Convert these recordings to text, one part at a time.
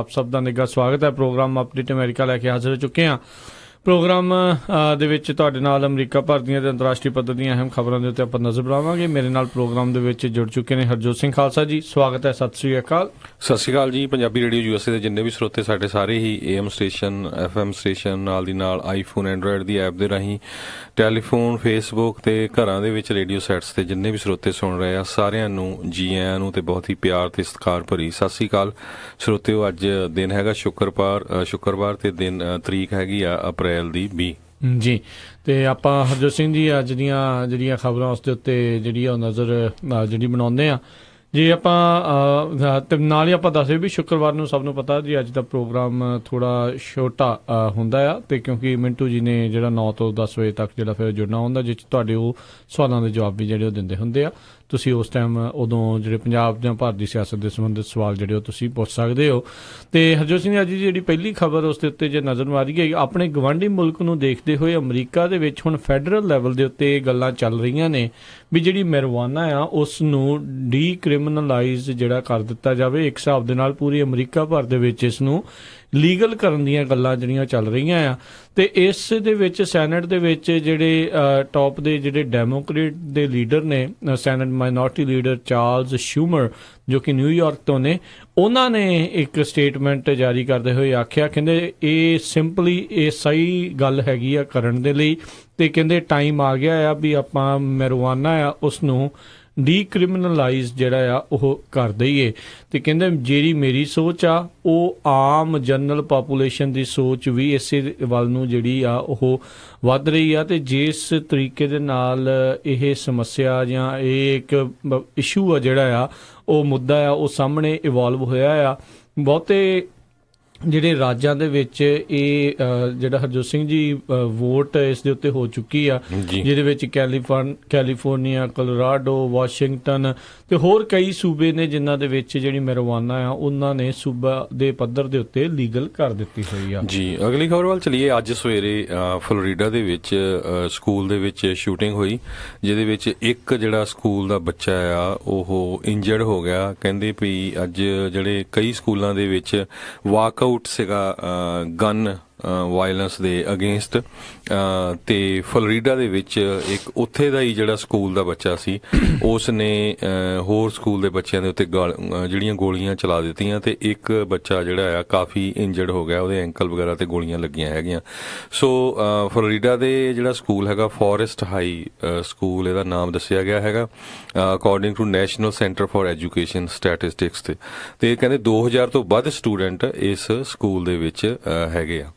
ਆਪ ਸਭ ਦਾ ਨਿੱਘਾ ਸਵਾਗਤ ਹੈ। ਪ੍ਰੋਗਰਾਮ ਅਪਡੇਟ ਅਮਰੀਕਾ ਲੈ ਕੇ ਹਾਜ਼ਰ ਹੋ ਚੁੱਕੇ ਹਾਂ। ਪ੍ਰੋਗਰਾਮ ਦੇ ਵਿੱਚ ਤੁਹਾਡੇ ਨਾਲ ਅਮਰੀਕਾ ਭਰ ਦੀਆਂ ਅਤੇ ਅੰਤਰਰਾਸ਼ਟਰੀ ਪੱਧਰ ਦੀਆਂ ਅਹਿਮ ਖਬਰਾਂ ਦੇ ਉੱਤੇ ਆਪਾਂ ਨਜ਼ਰ ਬਣਾਵਾਂਗੇ। ਮੇਰੇ ਨਾਲ ਪ੍ਰੋਗਰਾਮ ਦੇ ਵਿੱਚ ਜੁੜ ਚੁੱਕੇ ਨੇ ਹਰਜੋਤ ਸਿੰਘ ਖਾਲਸਾ ਜੀ, ਸਵਾਗਤ ਹੈ। ਸਤਿ ਸ਼੍ਰੀ ਅਕਾਲ। ਸਤਿ ਸ਼੍ਰੀ ਅਕਾਲ ਜੀ। ਪੰਜਾਬੀ ਰੇਡੀਓ USA ਦੇ ਜਿੰਨੇ ਵੀ ਸਰੋਤੇ ਸਾਡੇ ਸਾਰੇ ਹੀ AM ਸਟੇਸ਼ਨ, FM ਸਟੇਸ਼ਨ, ਨਾਲ ਦੀ ਨਾਲ ਆਈਫੋਨ, ਐਂਡਰੋਇਡ ਦੀ ਐਪ ਦੇ ਰਾਹੀਂ ਟੈਲੀਫੋਨ, ਫੇਸਬੁੱਕ ਤੇ ਘਰਾਂ ਦੇ ਵਿੱਚ ਰੇਡੀਓ ਸੈਟਸ ਤੇ ਜਿੰਨੇ ਵੀ ਸਰੋਤੇ ਸੁਣ ਰਹੇ ਆ, ਸਾਰਿਆਂ ਨੂੰ ਜੀ ਆਇਆਂ ਨੂੰ ਤੇ ਬਹੁਤ ਹੀ ਪਿਆਰ ਤੇ ਸਤਿਕਾਰ ਭਰੀ ਸਤਿ ਸ਼੍ਰੀ ਅਕਾਲ ਸਰੋਤਿਓ। ਅੱਜ ਦਿਨ ਹੈਗਾ ਸ਼ੁੱਕਰਵਾਰ ਤੇ ਦਿਨ ਤਰੀਕ ਹੈਗੀ ਆ ਅਪ੍ਰੈਲ ਦੀ 20 ਜੀ। ਤੇ ਆਪਾਂ ਹਰਜੋਤ ਸਿੰਘ ਜੀ ਅੱਜ ਦੀਆਂ ਜਿਹੜੀਆਂ ਖਬਰਾਂ ਉਸ ਦੇ ਉੱਤੇ ਜਿਹੜੀ ਉਹ ਨਜ਼ਰ ਜਿਹੜੀ ਬਣਾਉਂਦੇ ਆ ਜੀ। ਆਪਾਂ ਤੇ ਨਾਲ ਹੀ ਆਪਾਂ ਦੱਸਦੇ ਵੀ ਸ਼ੁੱਕਰਵਾਰ ਨੂੰ ਸਭ ਨੂੰ ਪਤਾ ਜੀ ਅੱਜ ਦਾ ਪ੍ਰੋਗਰਾਮ ਥੋੜਾ ਛੋਟਾ ਹੁੰਦਾ ਆ, ਤੇ ਕਿਉਂਕਿ ਮਿੰਟੂ ਜੀ ਨੇ ਜਿਹੜਾ 9 ਤੋਂ 10 ਵਜੇ ਤੱਕ ਜਿਹੜਾ ਫਿਰ ਜੁੜਨਾ ਹੁੰਦਾ, ਜਿਸ 'ਚ ਤੁਹਾਡੇ ਉਹ ਸਵਾਲਾਂ ਦੇ ਜਵਾਬ ਵੀ ਜਿਹੜੇ ਉਹ ਦਿੰਦੇ ਹੁੰਦੇ ਆ। ਤੁਸੀਂ ਉਸ ਟਾਈਮ ਉਦੋਂ ਜਿਹੜੇ ਪੰਜਾਬ ਜਾਂ ਭਾਰਤ ਦੀ ਸਿਆਸਤ ਦੇ ਸੰਬੰਧਿਤ ਸਵਾਲ ਜਿਹੜੇ ਉਹ ਤੁਸੀਂ ਪੁੱਛ ਸਕਦੇ ਹੋ। ਤੇ ਹਰਜੋਤ ਸਿੰਘ ਅੱਜ ਦੀ ਜਿਹੜੀ ਪਹਿਲੀ ਖਬਰ ਉਸ ਦੇ ਉੱਤੇ ਜੇ ਨਜ਼ਰ ਮਾਰੀਏ, ਆਪਣੇ ਗਵਾਂਢੀ ਮੁਲਕ ਨੂੰ ਦੇਖਦੇ ਹੋਏ ਅਮਰੀਕਾ ਦੇ ਵਿੱਚ ਹੁਣ ਫੈਡਰਲ ਲੈਵਲ ਦੇ ਉੱਤੇ ਗੱਲਾਂ ਚੱਲ ਰਹੀਆਂ ਨੇ ਵੀ ਜਿਹੜੀ ਮੈਰੀਜੁਆਨਾ ਆ ਉਸ ਨੂੰ ਡੀਕ੍ਰਿਮੀਨਲਾਈਜ਼ ਜਿਹੜਾ ਕਰ ਦਿੱਤਾ ਜਾਵੇ। ਇੱਕ ਹਿਸਾਬ ਦੇ ਨਾਲ ਪੂਰੀ ਅਮਰੀਕਾ ਭਰ ਦੇ ਵਿੱਚ ਇਸ ਨੂੰ ਲੀਗਲ ਕਰਨ ਦੀਆਂ ਗੱਲਾਂ ਜਿਹੜੀਆਂ ਚੱਲ ਰਹੀਆਂ ਆ। ਤੇ ਇਸ ਦੇ ਵਿੱਚ ਸੈਨੇਟ ਦੇ ਵਿੱਚ ਜਿਹੜੇ ਟੌਪ ਦੇ ਜਿਹੜੇ ਡੈਮੋਕ੍ਰੇਟ ਦੇ ਲੀਡਰ ਨੇ, senate minority leader Charles Schumer ਜੋ ਕਿ ਨਿਊਯਾਰਕ ਤੋਂ ਨੇ, ਉਹਨਾਂ ਨੇ ਇੱਕ ਸਟੇਟਮੈਂਟ ਜਾਰੀ ਕਰਦੇ ਹੋਏ ਆਖਿਆ, ਕਹਿੰਦੇ ਇਹ ਸਿੰਪਲੀ ਇਹ ਸਹੀ ਗੱਲ ਹੈਗੀ ਆ ਕਰਨ ਦੇ ਲਈ, ਤੇ ਕਹਿੰਦੇ ਟਾਈਮ ਆ ਗਿਆ ਆ ਵੀ ਆਪਾਂ ਮੈਰੀਜੁਆਨਾ ਆ ਉਸ ਨੂੰ ਡੀਕ੍ਰਿਮੀਨਲਾਈਜ਼ ਜਿਹੜਾ ਆ ਉਹ ਕਰ ਦਈਏ। ਤੇ ਕਹਿੰਦੇ ਜਿਹੜੀ ਮੇਰੀ ਸੋਚ ਆ ਉਹ ਆਮ ਜਨਰਲ ਪਾਪੂਲੇਸ਼ਨ ਦੀ ਸੋਚ ਵੀ ਇਸੇ ਵੱਲ ਨੂੰ ਜਿਹੜੀ ਆ ਉਹ ਵੱਧ ਰਹੀ ਆ। ਤੇ ਜਿਸ ਤਰੀਕੇ ਦੇ ਨਾਲ ਇਹ ਸਮੱਸਿਆ ਜਾਂ ਇਹ ਇੱਕ ਇਸ਼ੂ ਆ ਜਿਹੜਾ ਆ ਉਹ ਮੁੱਦਾ ਆ ਉਹ ਸਾਹਮਣੇ ਇਵੋਲਵ ਹੋਇਆ ਆ, ਬਹੁਤੇ ਜਿਹੜੇ ਰਾਜਾਂ ਦੇ ਵਿੱਚ ਇਹ ਜਿਹੜਾ ਹਰਜੋਤ ਸਿੰਘ ਜੀ ਵੋਟ ਇਸ ਦੇ ਉੱਤੇ ਹੋ ਚੁੱਕੀ ਆ, ਜਿਹਦੇ ਵਿੱਚ ਕੈਲੀਫੋਰਨੀਆ, ਕੋਲੋਰਾਡੋ, ਵਾਸ਼ਿੰਗਟਨ ਤੇ ਹੋਰ ਕਈ ਸੂਬੇ ਨੇ ਜਿਨ੍ਹਾਂ ਦੇ ਵਿੱਚ ਜਿਹੜੀ ਮੈਰੀਜੁਆਨਾ ਆ ਉਹਨਾਂ ਨੇ ਸੂਬਾ ਦੇ ਪੱਧਰ ਦੇ ਉੱਤੇ ਲੀਗਲ ਕਰ ਦਿੱਤੀ ਹੋਈ ਆ ਜੀ। ਅਗਲੀ ਖਬਰ ਵੱਲ ਚਲੀਏ। ਅੱਜ ਸਵੇਰੇ ਫਲੋਰੀਡਾ ਦੇ ਵਿੱਚ ਸਕੂਲ ਦੇ ਵਿੱਚ ਸ਼ੂਟਿੰਗ ਹੋਈ, ਜਿਹਦੇ ਵਿੱਚ ਇੱਕ ਜਿਹੜਾ ਸਕੂਲ ਦਾ ਬੱਚਾ ਆ ਉਹ ਇੰਜਰਡ ਹੋ ਗਿਆ। ਕਹਿੰਦੇ ਵੀ ਅੱਜ ਜਿਹੜੇ ਕਈ ਸਕੂਲਾਂ ਦੇ ਵਿੱਚ ਵਾਕ ਆਊਟ ਸੀਗਾ ਗਨ ਵਾਇਲੈਂਸ ਦੇ ਅਗੇਂਸਟ, ਤੇ ਫਲੋਰੀਡਾ ਦੇ ਵਿੱਚ ਇੱਕ ਉੱਥੇ ਦਾ ਹੀ ਜਿਹੜਾ ਸਕੂਲ ਦਾ ਬੱਚਾ ਸੀ ਉਸ ਨੇ ਹੋਰ ਸਕੂਲ ਦੇ ਬੱਚਿਆਂ ਦੇ ਉੱਤੇ ਜਿਹੜੀਆਂ ਗੋਲੀਆਂ ਚਲਾ ਦਿੱਤੀਆਂ, ਤੇ ਇੱਕ ਬੱਚਾ ਜਿਹੜਾ ਆ ਕਾਫੀ ਇੰਜਰਡ ਹੋ ਗਿਆ, ਉਹਦੇ ਐਂਕਲ ਵਗੈਰਾ ਤੇ ਗੋਲੀਆਂ ਲੱਗੀਆਂ ਹੈਗੀਆਂ। ਸੋ ਫਲੋਰੀਡਾ ਦੇ ਜਿਹੜਾ ਸਕੂਲ ਹੈਗਾ ਫੋਰੈਸਟ ਹਾਈ ਸਕੂਲ ਇਹਦਾ ਨਾਮ ਦੱਸਿਆ ਗਿਆ ਹੈਗਾ according to national centre for education statistics ਤੇ ਕਹਿੰਦੇ 2000 ਤੋਂ ਵੱਧ ਸਟੂਡੈਂਟ ਇਸ ਸਕੂਲ ਦੇ ਵਿੱਚ ਹੈਗੇ ਆ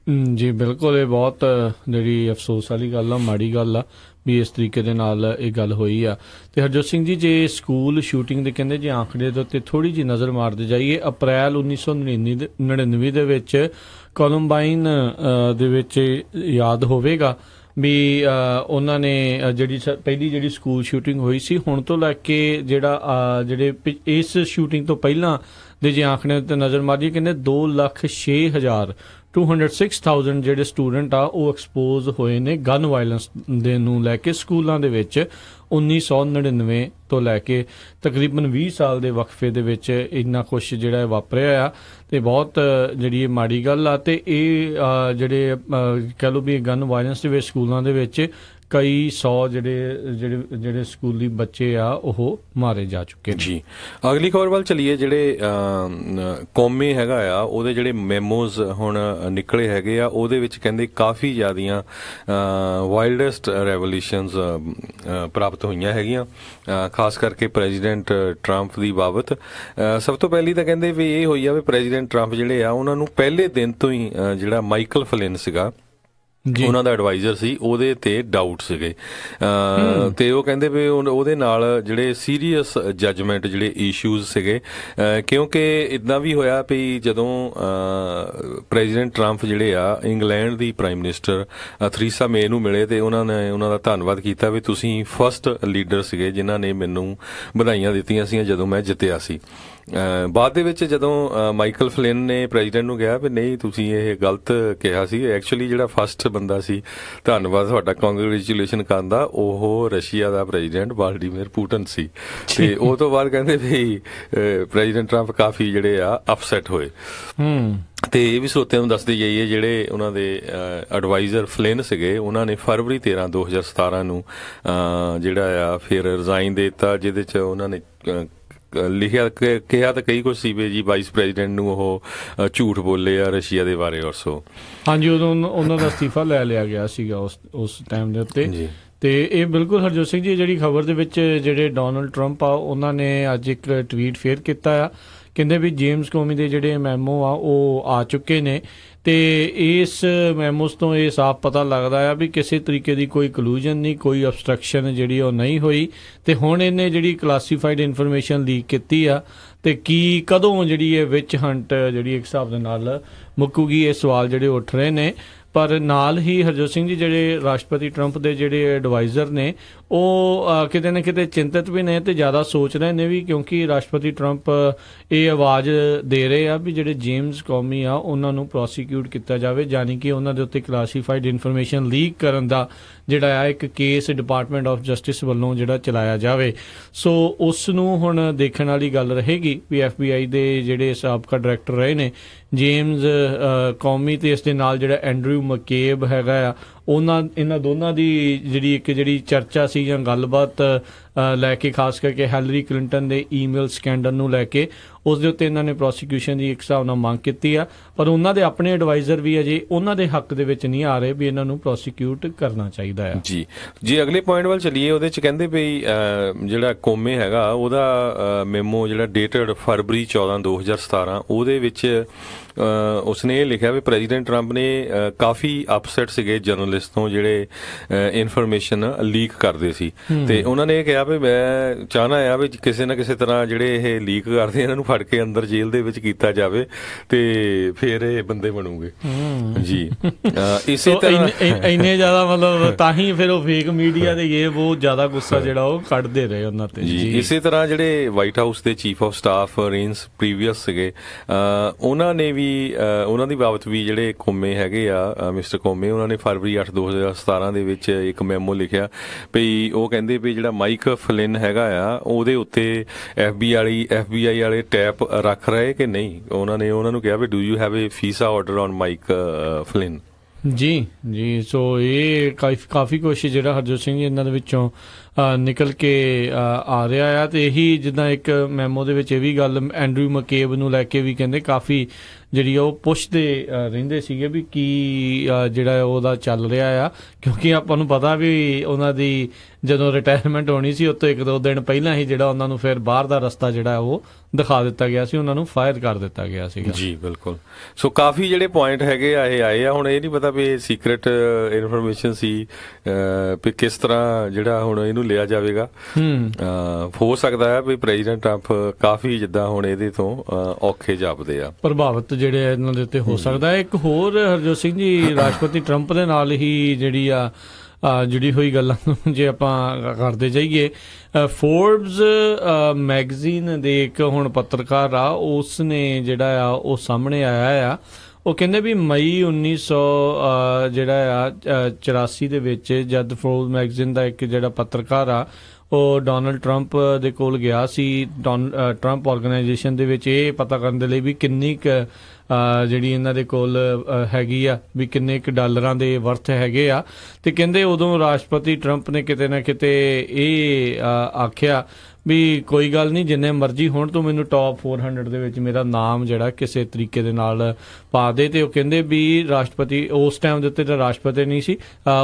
ਜੀ। ਬਿਲਕੁਲ, ਇਹ ਬਹੁਤ ਜਿਹੜੀ ਅਫਸੋਸ ਵਾਲੀ ਗੱਲ ਆ, ਮਾੜੀ ਗੱਲ ਆ ਵੀ ਇਸ ਤਰੀਕੇ ਦੇ ਨਾਲ ਇਹ ਗੱਲ ਹੋਈ ਆ। ਤੇ ਹਰਜੋਤ ਸਿੰਘ ਜੀ, ਜੇ ਸਕੂਲ ਸ਼ੂਟਿੰਗ ਦੇ ਕਹਿੰਦੇ ਜੇ ਆંકੜੇ ਦੇ ਉੱਤੇ ਥੋੜੀ ਜਿਹੀ ਨਜ਼ਰ ਮਾਰਦੇ ਜਾਈਏ, ਅਪ੍ਰੈਲ 1999 ਦੇ ਵਿੱਚ ਕੋਲੰਬਾਈਨ ਦੇ ਵਿੱਚ ਯਾਦ ਹੋਵੇਗਾ ਵੀ ਉਹਨਾਂ ਨੇ ਜਿਹੜੀ ਪਹਿਲੀ ਜਿਹੜੀ ਸਕੂਲ ਸ਼ੂਟਿੰਗ ਹੋਈ ਸੀ, ਹੁਣ ਤੋਂ ਲੈ ਕੇ ਜਿਹੜੇ ਇਸ ਸ਼ੂਟਿੰਗ ਤੋਂ ਪਹਿਲਾਂ ਦੇ ਜੇ ਆંકੜੇ ਤੇ ਨਜ਼ਰ ਮਾਰੀਏ, ਕਹਿੰਦੇ 2,06,206 ਜਿਹੜੇ ਸਟੂਡੈਂਟ ਆ ਉਹ ਐਕਸਪੋਜ਼ ਹੋਏ ਨੇ ਗਨ ਵਾਇਲੈਂਸ ਦੇ ਨੂੰ ਲੈ ਕੇ ਸਕੂਲਾਂ ਦੇ ਵਿੱਚ 1999 ਤੋਂ ਲੈ ਕੇ ਤਕਰੀਬਨ 20 ਸਾਲ ਦੇ ਵਕਫੇ ਦੇ ਵਿੱਚ ਇੰਨਾ ਕੁਛ ਜਿਹੜਾ ਵਾਪਰਿਆ ਆ, ਤੇ ਬਹੁਤ ਜਿਹੜੀ ਇਹ ਮਾੜੀ ਗੱਲ ਆ। ਤੇ ਇਹ ਜਿਹੜੇ ਕਹਿ ਲਓ ਵੀ ਗਨ ਵਾਇਲੈਂਸ ਦੇ ਵਿੱਚ ਸਕੂਲਾਂ ਦੇ ਵਿੱਚ ਕਈ 100 ਜਿਹੜੇ ਸਕੂਲੀ ਬੱਚੇ ਆ ਉਹ ਮਾਰੇ ਜਾ ਚੁੱਕੇ ਨੇ ਜੀ। ਅਗਲੀ ਖਬਰ ਵੱਲ ਚਲੀਏ। ਜਿਹੜੇ ਕੌਮੀ ਹੈਗਾ ਆ ਉਹਦੇ ਜਿਹੜੇ ਮੈਮੋਜ਼ ਹੁਣ ਨਿਕਲੇ ਹੈਗੇ ਆ, ਉਹਦੇ ਵਿੱਚ ਕਹਿੰਦੇ ਕਾਫੀ ਜ਼ਿਆਦੀਆਂ ਵਾਈਲਡੈਸਟ ਰੈਵੋਲੂਸ਼ਨਸ ਪ੍ਰਾਪਤ ਹੋਈਆਂ ਹੈਗੀਆਂ, ਖਾਸ ਕਰਕੇ ਪ੍ਰੈਜ਼ੀਡੈਂਟ ਟਰੰਪ ਦੀ ਬਾਬਤ। ਸਭ ਤੋਂ ਪਹਿਲੀ ਤਾਂ ਕਹਿੰਦੇ ਵੀ ਇਹ ਹੋਈ ਆ ਵੀ ਪ੍ਰੈਜ਼ੀਡੈਂਟ ਟਰੰਪ ਜਿਹੜੇ ਆ ਉਹਨਾਂ ਨੂੰ ਪਹਿਲੇ ਦਿਨ ਤੋਂ ਹੀ ਜਿਹੜਾ ਮਾਈਕਲ ਫਲਿਨ ਸੀਗਾ ਉਹਨਾਂ ਦਾ ਐਡਵਾਈਜ਼ਰ ਸੀ, ਉਹਦੇ ਤੇ ਡਾਊਟ ਸੀਗੇ, ਤੇ ਉਹ ਕਹਿੰਦੇ ਵੀ ਉਹਦੇ ਨਾਲ ਜਿਹੜੇ ਸੀਰੀਅਸ ਜੱਜਮੈਂਟ ਜਿਹੜੇ ਇਸ਼ੂਜ਼ ਸੀਗੇ, ਕਿਉਂਕਿ ਇੱਦਾਂ ਵੀ ਹੋਇਆ ਵੀ ਜਦੋਂ ਪ੍ਰੈਜ਼ੀਡੈਂਟ ਟਰੰਪ ਜਿਹੜੇ ਆ ਇੰਗਲੈਂਡ ਦੀ ਪ੍ਰਾਈਮ ਮਿਨਿਸਟਰ ਥਰੀਸਾ ਮੇ ਨੂੰ ਮਿਲੇ, ਤੇ ਉਹਨਾਂ ਨੇ ਉਹਨਾਂ ਦਾ ਧੰਨਵਾਦ ਕੀਤਾ ਵੀ ਤੁਸੀਂ ਫਸਟ ਲੀਡਰ ਸੀਗੇ ਜਿਨ੍ਹਾਂ ਨੇ ਮੈਨੂੰ ਵਧਾਈਆਂ ਦਿੱਤੀਆਂ ਸੀ ਜਦੋਂ ਮੈਂ ਜਿੱਤਿਆ ਸੀ। ਬਾਅਦ ਦੇ ਵਿੱਚ ਜਦੋਂ ਮਾਈਕਲ ਫਲਿਨ ਨੇ ਪ੍ਰੈਜ਼ੀਡੈਂਟ ਨੂੰ ਕਿਹਾ ਵੀ ਨਹੀਂ ਤੁਸੀਂ ਇਹ ਗਲਤ ਕਿਹਾ ਸੀ, ਐਕਚੁਅਲੀ ਜਿਹੜਾ ਫਸਟ ਬੰਦਾ ਸੀ, ਧੰਨਵਾਦ ਤੁਹਾਡਾ, ਕੰਗ੍ਰੈਚੁਲੇਸ਼ਨ ਕਰਨ ਦਾ, ਉਹ ਰਸ਼ੀਆ ਦਾ ਪ੍ਰੈਜ਼ੀਡੈਂਟ ਵਲਾਦੀਮੀਰ ਪੁਟਿਨ ਸੀ। ਤੇ ਉਹ ਤੋਂ ਬਾਅਦ ਕਹਿੰਦੇ ਵੀ ਪ੍ਰੈਜ਼ੀਡੈਂਟ ਟਰੰਪ ਕਾਫੀ ਜਿਹੜੇ ਆ ਅਪਸੈਟ ਹੋਏ। ਤੇ ਇਹ ਵੀ ਸਰੋਤਿਆਂ ਨੂੰ ਦੱਸਦੀ ਜਾਈਏ, ਜਿਹੜੇ ਉਹਨਾਂ ਦੇ ਐਡਵਾਈਜ਼ਰ ਫਲਿਨ ਸੀਗੇ, ਉਹਨਾਂ ਨੇ ਫਰਵਰੀ 13 2017 ਨੂੰ ਜਿਹੜਾ ਆ ਫਿਰ ਰਿਜ਼ਾਈਨ ਦੇ ਦਿੱਤਾ, ਜਿਹਦੇ 'ਚ ਉਹਨਾਂ ਨੇ ਲਿਖਿਆ ਕਿਹਾ ਤਾਂ ਕਈ ਕੁਝ ਸੀ ਵੀ ਜੀ ਵਾਈਸ ਪ੍ਰੈਜ਼ੀਡੈਂਟ ਨੂੰ ਉਹ ਝੂਠ ਬੋਲੇ ਆ ਰਸ਼ੀਆ ਦੇ ਬਾਰੇ। ਔਰ ਸੋ ਹਾਂਜੀ, ਉਦੋਂ ਉਹਨਾਂ ਦਾ ਅਸਤੀਫਾ ਲੈ ਲਿਆ ਗਿਆ ਸੀਗਾ ਉਸ ਟਾਈਮ ਦੇ ਉੱਤੇ। ਤੇ ਇਹ ਬਿਲਕੁਲ ਹਰਜੋਤ ਸਿੰਘ ਜੀ, ਜਿਹੜੀ ਖਬਰ ਦੇ ਵਿੱਚ ਜਿਹੜੇ ਡੋਨਲਡ ਟਰੰਪ ਆ ਉਹਨਾਂ ਨੇ ਅੱਜ ਇੱਕ ਟਵੀਟ ਫੇਰ ਕੀਤਾ ਆ, ਕਹਿੰਦੇ ਵੀ ਜੇਮਸ ਕੋਮੀ ਦੇ ਜਿਹੜੇ ਮੈਮੋ ਆ ਉਹ ਆ ਚੁੱਕੇ ਨੇ ਤੇ ਇਸ ਮੈਮੋਸ ਤੋਂ ਇਹ ਸਾਫ਼ ਪਤਾ ਲੱਗਦਾ ਆ ਵੀ ਕਿਸੇ ਤਰੀਕੇ ਦੀ ਕੋਈ ਕਲੂਜਨ ਨਹੀਂ, ਕੋਈ ਅਬਸਟਰਕਸ਼ਨ ਜਿਹੜੀ ਉਹ ਨਹੀਂ ਹੋਈ। ਤੇ ਹੁਣ ਇਹਨੇ ਜਿਹੜੀ ਕਲਾਸੀਫਾਈਡ ਇਨਫੋਰਮੇਸ਼ਨ ਲੀਕ ਕੀਤੀ ਆ ਤੇ ਕਦੋਂ ਜਿਹੜੀ ਇਹ ਵਿਚ ਹੰਟ ਜਿਹੜੀ ਇੱਕ ਹਿਸਾਬ ਦੇ ਨਾਲ ਮੁੱਕੂਗੀ, ਇਹ ਸਵਾਲ ਜਿਹੜੇ ਉੱਠ ਰਹੇ ਨੇ। ਪਰ ਨਾਲ ਹੀ ਹਰਜੋਤ ਸਿੰਘ ਜੀ, ਜਿਹੜੇ ਰਾਸ਼ਟਰਪਤੀ ਟਰੰਪ ਦੇ ਜਿਹੜੇ ਐਡਵਾਈਜ਼ਰ ਨੇ ਉਹ ਕਿਤੇ ਨਾ ਕਿਤੇ ਚਿੰਤਤ ਵੀ ਨੇ ਤੇ ਜ਼ਿਆਦਾ ਸੋਚ ਰਹੇ ਨੇ ਵੀ, ਕਿਉਂਕਿ ਰਾਸ਼ਟਰਪਤੀ ਟਰੰਪ ਇਹ ਆਵਾਜ਼ ਦੇ ਰਹੇ ਆ ਵੀ ਜਿਹੜੇ ਜੇਮਸ ਕੋਮੀ ਆ ਉਹਨਾਂ ਨੂੰ ਪ੍ਰੋਸੀਕਿਊਟ ਕੀਤਾ ਜਾਵੇ, ਯਾਨੀ ਕਿ ਉਹਨਾਂ ਦੇ ਉੱਤੇ ਕਲਾਸੀਫਾਈਡ ਇਨਫੋਰਮੇਸ਼ਨ ਲੀਕ ਕਰਨ ਦਾ ਜਿਹੜਾ ਆ ਇੱਕ ਕੇਸ ਡਿਪਾਰਟਮੈਂਟ ਆਫ ਜਸਟਿਸ ਵੱਲੋਂ ਜਿਹੜਾ ਚਲਾਇਆ ਜਾਵੇ। ਸੋ ਉਸ ਨੂੰ ਹੁਣ ਦੇਖਣ ਵਾਲੀ ਗੱਲ ਰਹੇਗੀ ਵੀ FBI ਦੇ ਜਿਹੜੇ ਸਾਬਕਾ ਡਾਇਰੈਕਟਰ ਰਹੇ ਨੇ ਜੇਮਸ ਕੋਮੀ ਤੇ ਇਸ ਦੇ ਨਾਲ ਜਿਹੜਾ ਐਂਡਰਿਊ ਮਕੇਬ ਹੈਗਾ ਆ, ਇਹਨਾਂ ਦੋਨਾਂ ਦੀ ਜਿਹੜੀ ਚਰਚਾ ਸੀ ਜਾਂ ਗੱਲਬਾਤ ਲੈ ਕੇ, ਖਾਸ ਕਰਕੇ ਹੈਲਰੀ ਕਲਿੰਟਨ ਦੇ ਈਮੇਲ ਸਕੈਂਡਲ ਨੂੰ ਲੈ ਕੇ, ਉਸ ਦੇ ਉੱਤੇ ਇਹਨਾਂ ਨੇ ਪ੍ਰੋਸੀਕਿਊਸ਼ਨ ਦੀ ਇੱਕ ਹਿਸਾਬ ਨਾਲ ਮੰਗ ਕੀਤੀ ਆ। ਪਰ ਉਹਨਾਂ ਦੇ ਆਪਣੇ ਐਡਵਾਈਜ਼ਰ ਵੀ ਅਜੇ ਉਹਨਾਂ ਦੇ ਹੱਕ ਦੇ ਵਿੱਚ ਨਹੀਂ ਆ ਰਹੇ ਵੀ ਇਹਨਾਂ ਨੂੰ ਪ੍ਰੋਸੀਕਿਊਟ ਕਰਨਾ ਚਾਹੀਦਾ ਆ। ਜੀ ਅਗਲੇ ਪੁਆਇੰਟ ਵੱਲ ਚੱਲੀਏ, ਉਹਦੇ 'ਚ ਕਹਿੰਦੇ ਵੀ ਜਿਹੜਾ ਕੋਮੇ ਹੈਗਾ ਉਹਦਾ ਮੈਮੋ ਜਿਹੜਾ ਡੇਟਡ ਫਰਵਰੀ 14 2017, ਉਹਦੇ ਵਿੱਚ ਉਸਨੇ ਇਹ ਲਿਖਿਆ ਵੀ ਪ੍ਰੈਜ਼ੀਡੈਂਟ ਟਰੰਪ ਨੇ ਕਾਫੀ ਅਪਸੈਟ ਸੀਗੇ ਜਰਨਲਿਸਟ ਤੋਂ ਜਿਹੜੇ ਇਨਫੋਰਮੇਸ਼ਨ ਲੀਕ ਕਰਦੇ ਸੀ। ਤੇ ਉਹਨਾਂ ਨੇ ਇਹ ਕਿਹਾ ਵੀ ਮੈਂ ਚਾਹਨਾ ਆ ਵੀ ਕਿਸੇ ਨਾ ਕਿਸੇ ਤਰ੍ਹਾਂ ਜਿਹੜੇ ਇਹ ਲੀਕ ਕਰਦੇ ਇਹਨਾਂ ਨੂੰ ਫੜ ਕੇ ਅੰਦਰ ਜੇਲ੍ਹ ਦੇ ਵਿੱਚ ਕੀਤਾ ਜਾਵੇ ਤੇ ਫਿਰ ਇਹ ਬੰਦੇ ਬਣੂਗੇ ਜੀ। ਇਸੇ ਤਰ੍ਹਾਂ ਇੰਨੇ ਜ਼ਿਆਦਾ ਮਤਲਬ ਤਾਂ ਹੀ ਫਿਰ ਉਹ ਫੇਕ ਮੀਡੀਆ ਦੇ ਇਹ ਬਹੁਤ ਜ਼ਿਆਦਾ ਗੁੱਸਾ ਜਿਹੜਾ ਉਹ ਕੱਢਦੇ ਰਹੇ ਉਹਨਾਂ ਤੇ ਜੀ। ਇਸੇ ਤਰ੍ਹਾਂ ਜਿਹੜੇ ਵਾਈਟ ਹਾਊਸ ਦੇ chief of staff rains previous ਸੀਗੇ, ਉਹਨਾਂ ਨੇ ਵੀ ਉਹਨਾਂ ਦੀ ਬਾਬਤ ਵੀ ਜਿਹੜੇ ਕੋਮੇ ਹੈਗੇ ਆ, ਮਿਸਟਰ ਕੋਮੇ, ਉਹਨਾਂ ਨੇ ਫਰਵਰੀ 8 2017 ਦੇ ਵਿੱਚ ਇੱਕ ਮੈਮੋ ਲਿਖਿਆ ਵੀ ਉਹ ਕਹਿੰਦੇ ਵੀ ਜਿਹੜਾ ਮਾਈਕ ਫਲਿਨ ਹੈਗਾ ਆ ਉਹਦੇ ਉੱਤੇ FBI ਵਾਲੇ ਟੈਪ ਰੱਖ ਰਹੇ ਕਿ ਨਹੀਂ। ਉਹਨਾਂ ਨੂੰ ਕਿਹਾ ਵੀ do you have a FISA order on Mike Flynn. ਜੀ। ਸੋ ਇਹ ਕਾਫੀ ਕੁਛ ਜਿਹੜਾ ਹਰਜੋਤ ਸਿੰਘ ਜੀ ਇਹਨਾਂ ਦੇ ਵਿੱਚੋਂ ਨਿਕਲ ਕੇ ਆ ਰਿਹਾ ਆ। ਤੇ ਇਹੀ ਜਿੱਦਾਂ ਇੱਕ ਮੈਮੋ ਦੇ ਵਿੱਚ ਇਹ ਵੀ ਗੱਲ ਐਂਡਰਿਊ ਮਕੇਬ ਨੂੰ ਲੈ ਕੇ ਵੀ ਕਹਿੰਦੇ ਕਾਫੀ ਜਿਹੜੀ ਉਹ ਪੁੱਛਦੇ ਰਹਿੰਦੇ ਸੀਗੇ ਵੀ ਕੀ ਜਿਹੜਾ ਉਹਦਾ ਚੱਲ ਰਿਹਾ ਆ, ਕਿਉਂਕਿ ਆਪਾਂ ਨੂੰ ਪਤਾ ਵੀ ਉਹਨਾਂ ਦੀ ਜਦੋਂ ਰਿਟਾਇਰਮੈਂਟ ਹੋਣੀ ਸੀ ਉਸ ਤੋਂ 1-2 ਦਿਨ ਪਹਿਲਾਂ ਹੀ ਜਿਹੜਾ ਉਹਨਾਂ ਨੂੰ ਫਿਰ ਬਾਹਰ ਦਾ ਰਸਤਾ ਜਿਹੜਾ ਉਹ ਦਿਖਾ ਦਿੱਤਾ ਗਿਆ ਸੀ, ਉਹਨਾਂ ਨੂੰ ਫਾਇਰ ਕਰ ਦਿੱਤਾ ਗਿਆ ਸੀਗਾ। ਜੀ ਬਿਲਕੁਲ। ਸੋ ਕਾਫੀ ਜਿਹੜੇ ਪੁਆਇੰਟ ਹੈਗੇ ਆ ਇਹ ਆਏ ਆ। ਹੁਣ ਇਹ ਨਹੀਂ ਪਤਾ ਵੀ ਇਹ ਸੀਕ੍ਰੇਟ ਇਨਫੋਰਮੇਸ਼ਨ ਸੀ ਵੀ ਕਿਸ ਤਰ੍ਹਾਂ ਜਿਹੜਾ ਹੁਣ ਇਹਨੂੰ ਲਿਆ ਜਾਵੇਗਾ। ਹੋ ਸਕਦਾ ਹੈ ਵੀ ਪ੍ਰੈਜ਼ੀਡੈਂਟ ਟਰੰਪ ਕਾਫੀ ਜਿੱਦਾਂ ਹੁਣ ਇਹਦੇ ਤੋਂ ਔਖੇ ਜਾਪਦੇ ਆ, ਪ੍ਰਭਾਵਿਤ ਜਿਹੜੇ ਇਹਨਾਂ ਦੇ ਉੱਤੇ ਹੋ ਸਕਦਾ ਹੈ। ਇੱਕ ਹੋਰ ਹਰਜੋਤ ਸਿੰਘ ਜੀ, ਰਾਸ਼ਟਰਪਤੀ ਟਰੰਪ ਦੇ ਨਾਲ ਹੀ ਜਿਹੜੀ ਆ ਜੁੜੀ ਹੋਈ ਗੱਲਾਂ ਜੇ ਆਪਾਂ ਕਰਦੇ ਜਾਈਏ, ਫੋਰਬਸ ਮੈਗਜ਼ੀਨ ਦੇ ਇੱਕ ਹੁਣ ਪੱਤਰਕਾਰ ਆ, ਉਸ ਨੇ ਜਿਹੜਾ ਆ ਉਹ ਸਾਹਮਣੇ ਆਇਆ ਆ। ਉਹ ਕਹਿੰਦੇ ਵੀ ਮਈ 1984 ਦੇ ਵਿੱਚ ਜਦ ਫੋਰਬਸ ਮੈਗਜ਼ੀਨ ਦਾ ਇੱਕ ਜਿਹੜਾ ਪੱਤਰਕਾਰ ਆ ਉਹ ਡੋਨਲਡ ਟਰੰਪ ਦੇ ਕੋਲ ਗਿਆ ਸੀ, ਟਰੰਪ ਆਰਗੇਨਾਈਜੇਸ਼ਨ ਦੇ ਵਿੱਚ, ਇਹ ਪਤਾ ਕਰਨ ਦੇ ਲਈ ਵੀ ਕਿੰਨੀ ਕੁ ਜਿਹੜੀ ਇਹਨਾਂ ਦੇ ਕੋਲ ਹੈਗੀ ਆ, ਵੀ ਕਿੰਨੇ ਕੁ ਡਾਲਰਾਂ ਦੇ ਵਰਥ ਹੈਗੇ ਆ। ਤੇ ਕਹਿੰਦੇ ਉਦੋਂ ਰਾਸ਼ਟਰਪਤੀ ਟਰੰਪ ਨੇ ਕਿਤੇ ਨਾ ਕਿਤੇ ਇਹ ਆਖਿਆ ਵੀ ਕੋਈ ਗੱਲ ਨਹੀਂ, ਜਿੰਨੇ ਮਰਜ਼ੀ ਹੋਣ, ਤੂੰ ਮੈਨੂੰ ਟੌਪ 400 ਦੇ ਵਿੱਚ ਮੇਰਾ ਨਾਮ ਜਿਹੜਾ ਕਿਸੇ ਤਰੀਕੇ ਦੇ ਨਾਲ ਪਾ ਦੇ। ਤੇ ਉਹ ਕਹਿੰਦੇ ਵੀ ਰਾਸ਼ਟਰਪਤੀ ਉਸ ਟਾਈਮ ਦੇ ਉੱਤੇ ਤਾਂ ਰਾਸ਼ਟਰਪਤੀ ਨਹੀਂ ਸੀ,